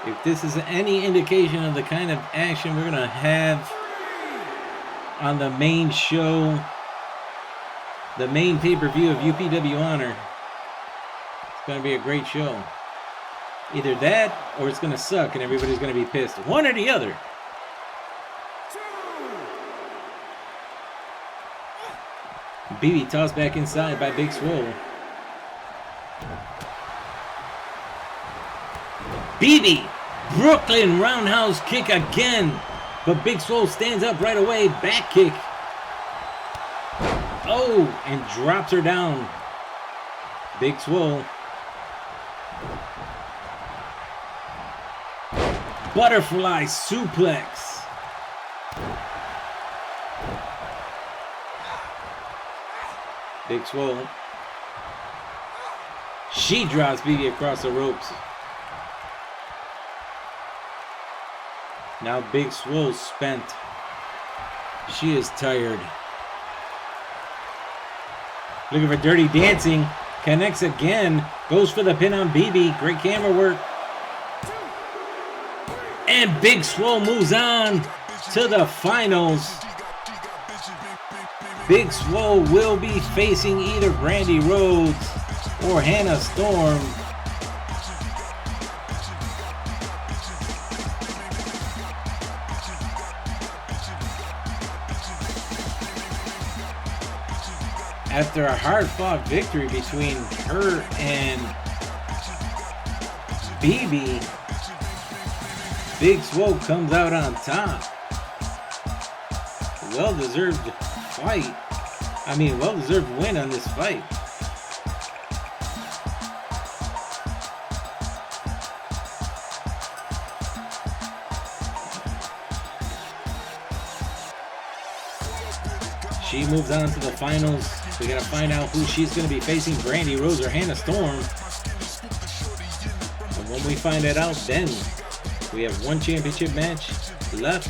If this is any indication of the kind of action we're going to have on the main show, the main pay-per-view of UPW Honor, it's going to be a great show. Either that or it's going to suck and everybody's going to be pissed. One or the other. BB tossed back inside by Big Swole. BB, Brooklyn Roundhouse kick again. But Big Swole stands up right away. Back kick. Oh, and drops her down. Big Swole. Butterfly suplex. Big Swole She drops BB across the ropes. Now Big Swole's spent. She is tired. Looking for Dirty Dancing. Connects again. Goes for the pin on BB. Great camera work. And Big Swole moves on to the finals. Big Swole will be facing either Brandy Rhodes or Hannah Storm. After a hard-fought victory between her and BB, Big Swole comes out on top. Well-deserved fight. I mean, well-deserved win on this fight. She moves on to the finals. We gotta find out who she's gonna be facing, Brandy Rhodes or Hannah Storm. And when we find that out, then we have one championship match left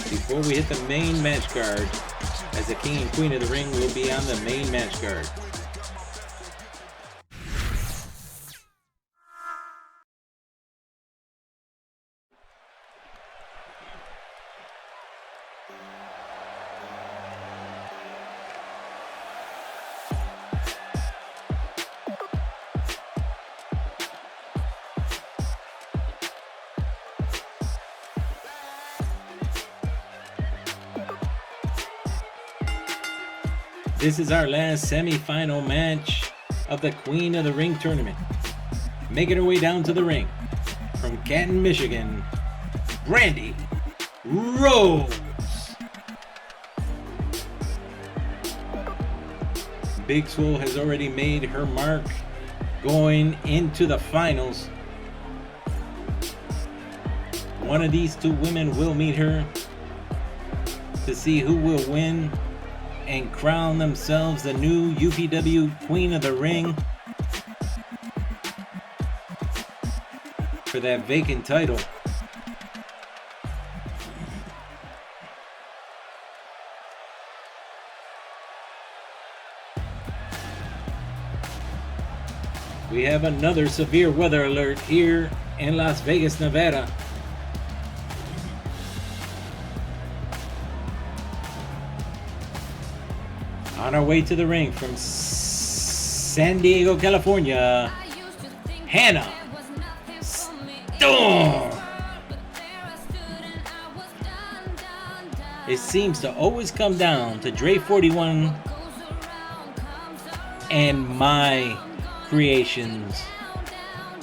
before we hit the main match card, as the King and Queen of the Ring will be on the main match card. This is our last semi-final match of the Queen of the Ring tournament. Making her way down to the ring from Canton, Michigan, Brandy Rhodes. Big Swole has already made her mark going into the finals. One of these two women will meet her to see who will win and crown themselves the new UPW Queen of the Ring for that vacant title. We have another severe weather alert here in Las Vegas, Nevada. On our way to the ring from San Diego, California, Hannah Storm. It seems to always come down to Dre 41 and my creations,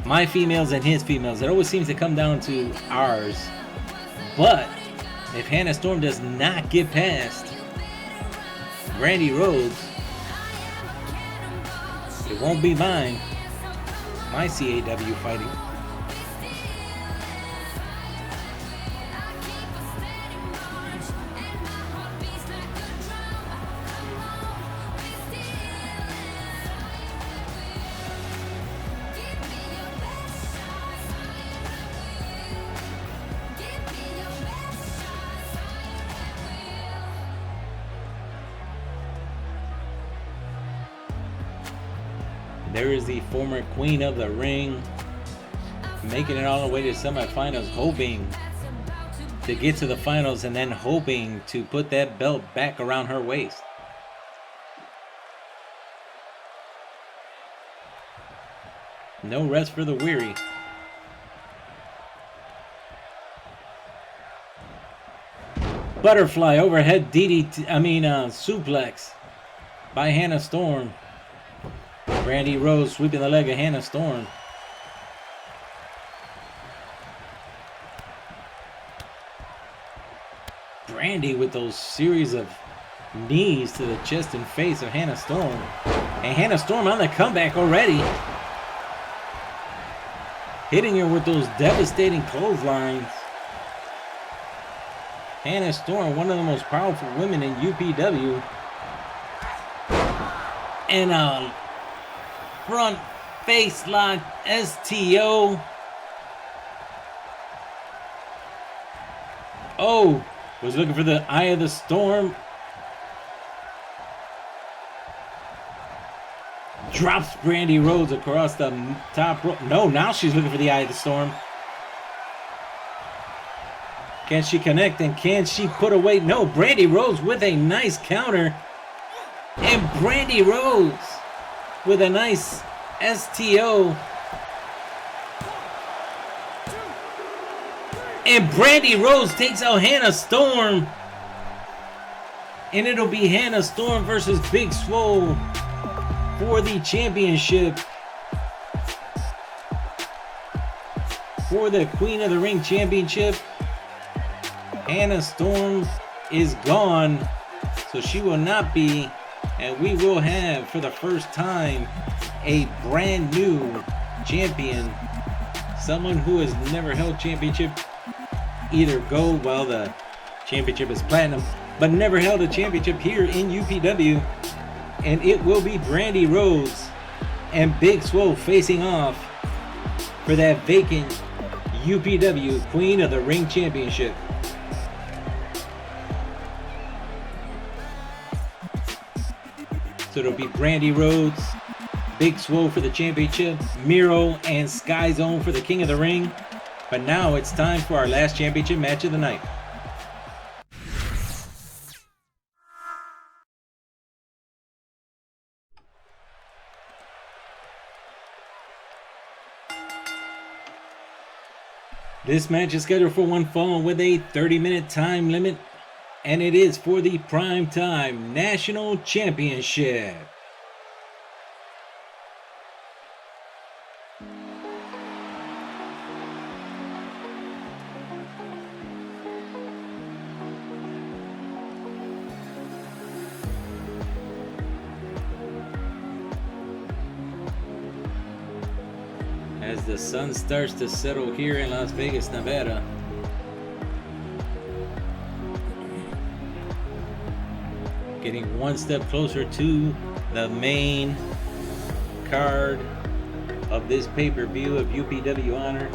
my females and his females. It always seems to come down to ours. But if Hannah Storm does not get past Brandy Rhodes, it won't be my CAW fighting. There is the former Queen of the Ring, making it all the way to semifinals, hoping to get to the finals and then hoping to put that belt back around her waist. No rest for the weary. Butterfly overhead suplex by Hannah Storm. Brandy Rhodes sweeping the leg of Hannah Storm. Brandy with those series of knees to the chest and face of Hannah Storm. And Hannah Storm on the comeback already. Hitting her with those devastating clotheslines. Hannah Storm, one of the most powerful women in UPW. And front face lock STO. Oh, was looking for the eye of the storm. Drops Brandy Rhodes across the top rope. No, now she's looking for the eye of the storm. Can she connect and can she put away? No, Brandy Rhodes with a nice counter. And Brandy Rhodes with a nice STO. And Brandy Rhodes takes out Hannah Storm. And it'll be Hannah Storm versus Big Swole for the championship. For the Queen of the Ring championship. Hannah Storm is gone, so she will not be, and we will have for the first time a brand new champion, someone who has never held championship, either gold while the championship is platinum, but never held a championship here in UPW, and it will be Brandy Rhodes and Big Swole facing off for that vacant UPW Queen of the Ring championship. So it'll be Brandy Rhodes, Big Swole for the championship, Miro and Sky Zone for the King of the Ring. But now it's time for our last championship match of the night. This match is scheduled for one fall with a 30-minute time limit, and it is for the Primetime National Championship. As the sun starts to settle here in Las Vegas, Nevada, getting one step closer to the main card of this pay-per-view of UPW Honor.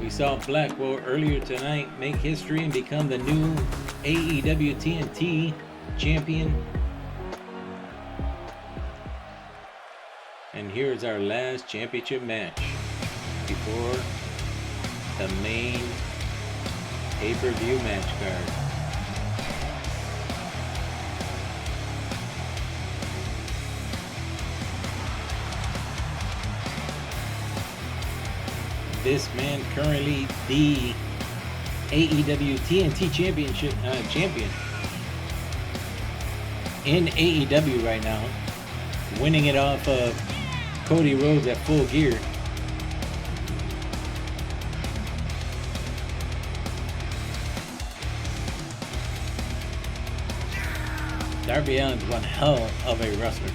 We saw Blackwell earlier tonight make history and become the new AEW TNT champion. And here's our last championship match before the main pay-per-view match card. This man currently the AEW TNT championship champion in AEW right now, winning it off of Cody Rhodes at Full Gear. Darby Allin's one hell of a wrestler.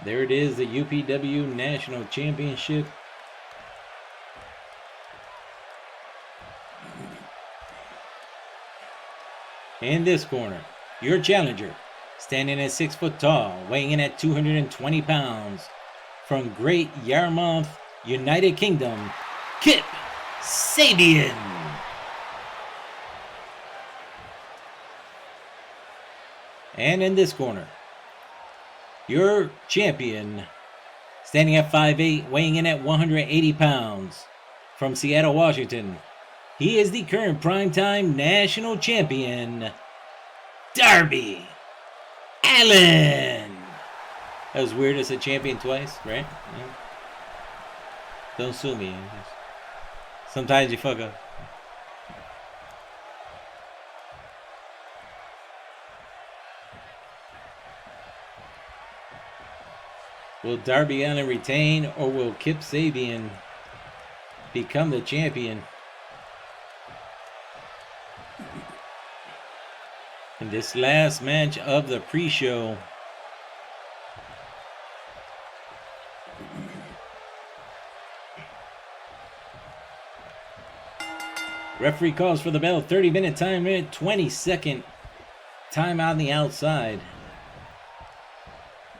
There it is, the UPW National Championship. In this corner, your challenger, standing at 6 foot tall, weighing in at 220 pounds, from Great Yarmouth, United Kingdom, Kip Sabian. And in this corner, your champion, standing at 5'8", weighing in at 180 pounds, from Seattle, Washington. He is the current primetime national champion, Darby Allin. That was weird. It's a champion twice, right? Yeah. Don't sue me. Sometimes you fuck up. Will Darby Allin retain, or will Kip Sabian become the champion? In this last match of the pre-show, referee calls for the bell. 30-minute time limit, 20-second time on the outside.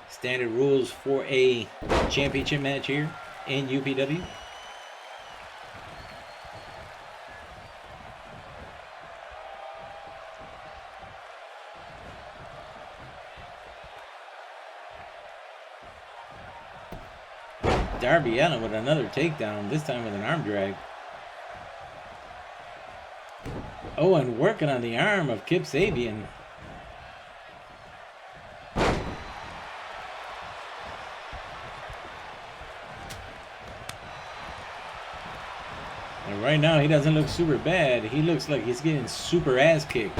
Standard rules for a championship match here in UPW. Darby Allin with another takedown, this time with an arm drag. Oh, and working on the arm of Kip Sabian. And right now, he doesn't look super bad. He looks like he's getting super ass kicked.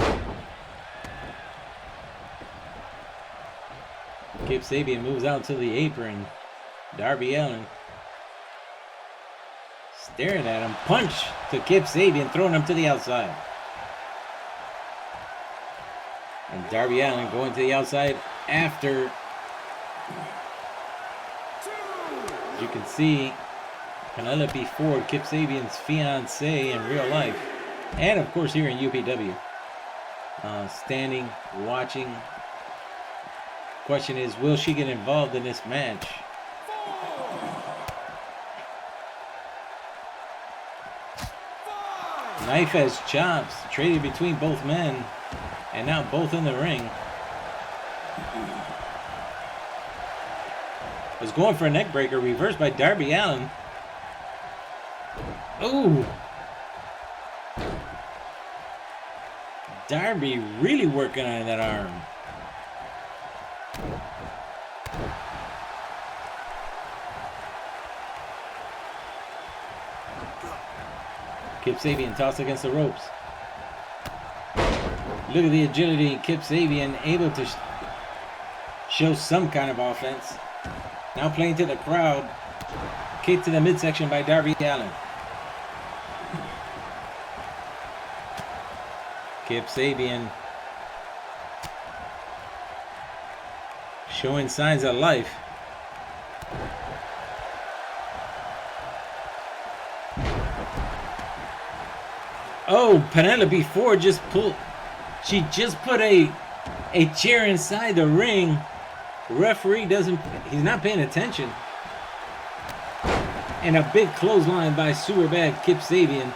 Kip Sabian moves out to the apron. Darby Allin staring at him. Punch to Kip Sabian, throwing him to the outside. And Darby Allin going to the outside after. As you can see, Penelope Ford, Kip Sabian's fiance in real life, and of course here in UPW, standing, watching. Question is, will she get involved in this match? Knife as chops, traded between both men, and now both in the ring. Was going for a neck breaker, reversed by Darby Allin. Ooh! Darby really working on that arm. Kip Sabian tossed against the ropes. Look at the agility. Kip Sabian able to show some kind of offense. Now playing to the crowd. Kick to the midsection by Darby Allin. Kip Sabian showing signs of life. Oh, Penelope Ford just pulled. She just put a chair inside the ring. Referee doesn't. He's not paying attention. And a big clothesline by Superbad Kip Sabian.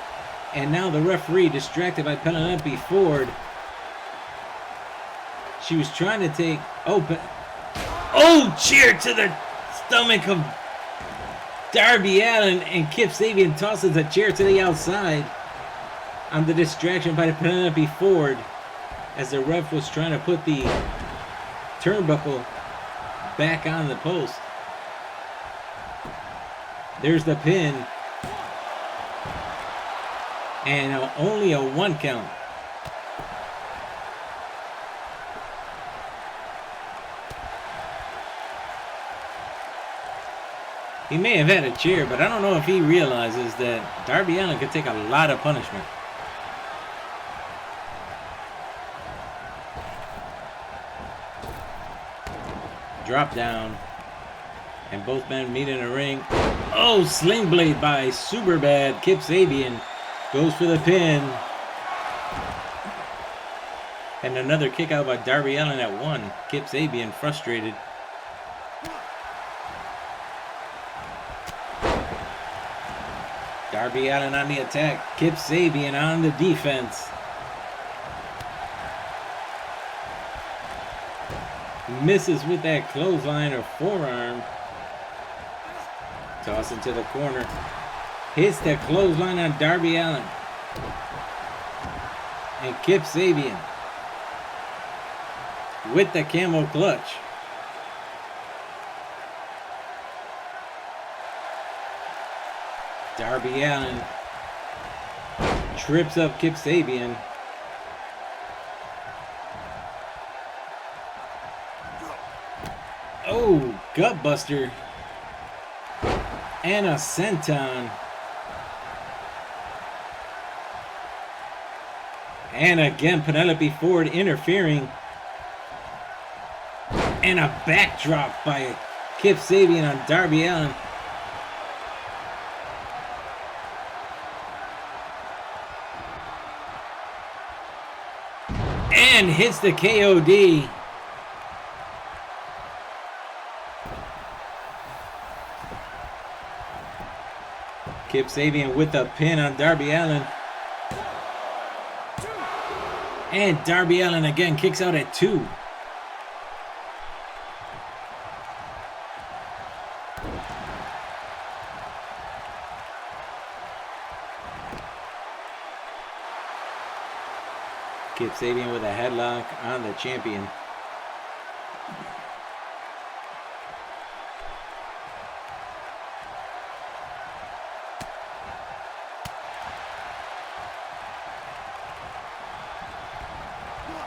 And now the referee distracted by Penelope Ford. She was trying to take. Oh, chair to the stomach of Darby Allin, and Kip Sabian tosses a chair to the outside on the distraction by Penelope Ford as the ref was trying to put the turnbuckle back on the post. There's the pin. And only a 1 count. He may have had a chair, but I don't know if he realizes that Darby Allin could take a lot of punishment. Drop down. And both men meet in the ring. Oh, sling blade by Superbad Kip Sabian. Goes for the pin. And another kick out by Darby Allin at 1. Kip Sabian frustrated. Darby Allin on the attack. Kip Sabian on the defense. Misses with that clothesline or forearm. Toss into the corner. Hits the clothesline on Darby Allin. And Kip Sabian with the camel clutch. Darby Allin trips up Kip Sabian. Oh, gutbuster. And a senton. And again, Penelope Ford interfering. And a backdrop by Kip Sabian on Darby Allin. And hits the KOD. Kip Sabian with a pin on Darby Allin. And Darby Allin again kicks out at 2. Kip Sabian with a headlock on the champion.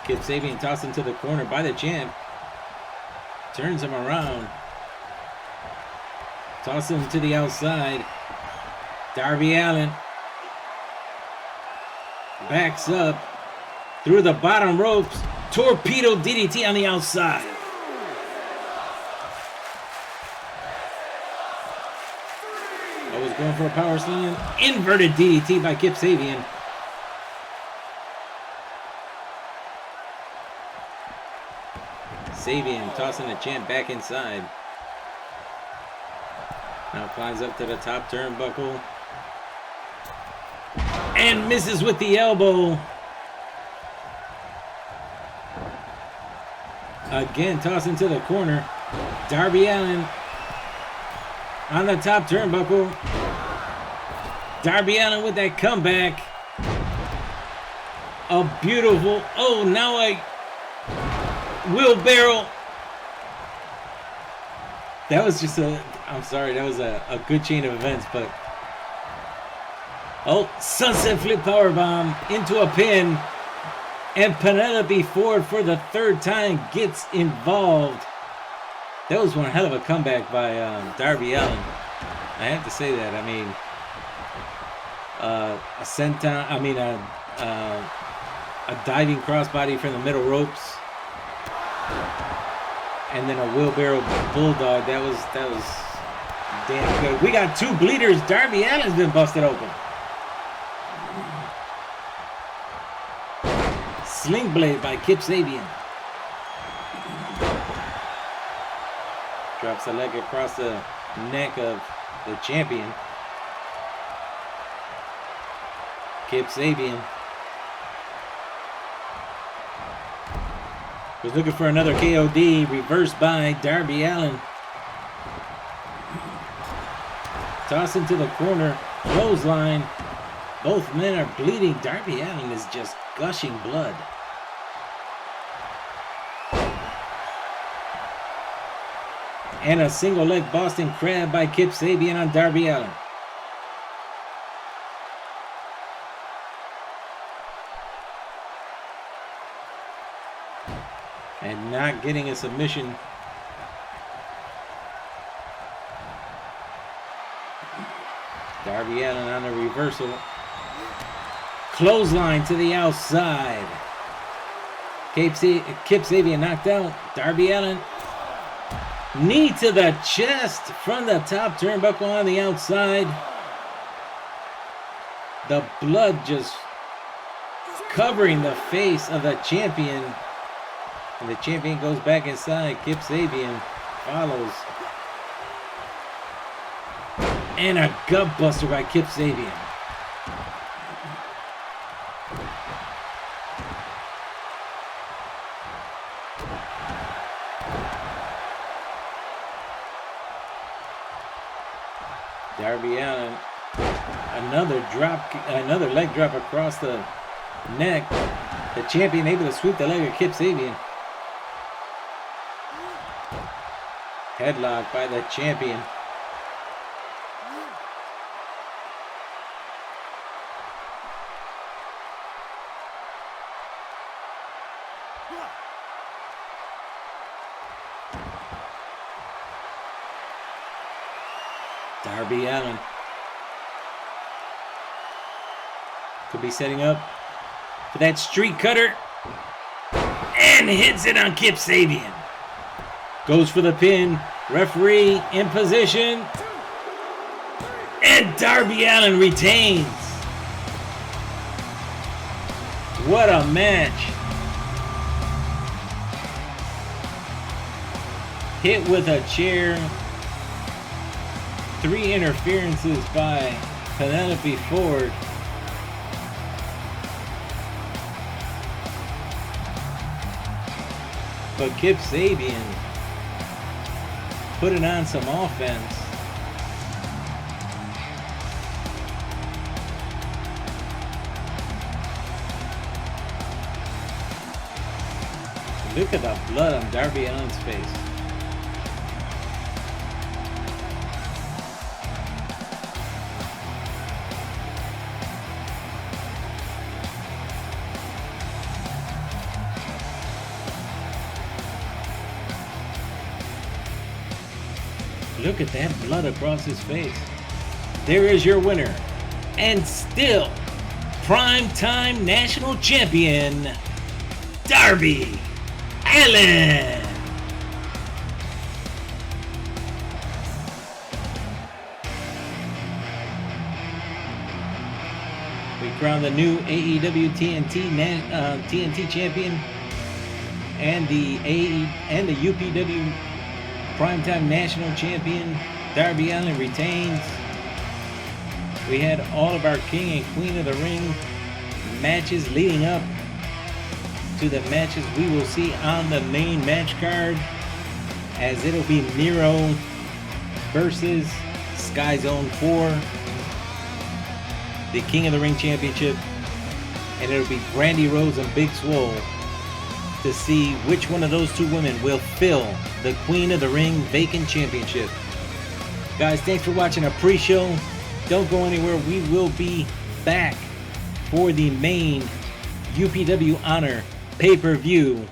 Kip Sabian tossed into the corner by the champ. Turns him around. Toss him to the outside. Darby Allin backs up through the bottom ropes. Torpedo DDT on the outside. I was going for a power slam. Inverted DDT by Kip Sabian. Sabian tossing the champ back inside. Now climbs up to the top turnbuckle. And misses with the elbow. Again, tossing to the corner. Darby Allin on the top turnbuckle. Darby Allin with that comeback. A beautiful, oh, now a wheelbarrow. That was just I'm sorry, that was a good chain of events, but oh, sunset flip powerbomb into a pin. And Penelope Ford for the 3rd time gets involved. That was one hell of a comeback by Darby Allin. I have to say that. I mean, a senton. I mean, a diving crossbody from the middle ropes, and then a wheelbarrow bulldog. That was damn good. We got 2 bleeders. Darby Allin's been busted open. Sling blade by Kip Sabian. Drops the leg across the neck of the champion. Kip Sabian was looking for another KOD, reversed by Darby Allin. Toss into the corner, clothesline. Both men are bleeding. Darby Allin is just gushing blood. And a single leg Boston Crab by Kip Sabian on Darby Allin. And not getting a submission. Darby Allin on a reversal. Clothesline to the outside. Kip Sabian knocked out. Darby Allin. Knee to the chest from the top turnbuckle on the outside. The blood just covering the face of the champion. And the champion goes back inside. Kip Sabian follows. And a gut buster by Kip Sabian. Darby Allin, another leg drop across the neck. The champion able to sweep the leg of Kip Sabian. Headlock by the champion. Darby Allin could be setting up for that street cutter and hits it on Kip Sabian. Goes for the pin. Referee in position. And Darby Allin retains. What a match. Hit with a chair. 3 interferences by Penelope Ford. But Kip Sabian putting on some offense. Look at the blood on Darby Allin's face. Look at that blood across his face. There is your winner, and still primetime national champion, Darby Allin. We crown the new AEW TNT champion and the UPW Primetime National Champion. Darby Allin retains. We had all of our King and Queen of the Ring matches leading up to the matches we will see on the main match card, as it'll be Miro versus Sky Zone 4, the King of the Ring Championship, and it'll be Brandy Rose and Big Swole to see which one of those two women will fill the Queen of the Ring vacant championship. Guys, thanks for watching a pre-show. Don't go anywhere. We will be back for the main UPW Honor pay-per-view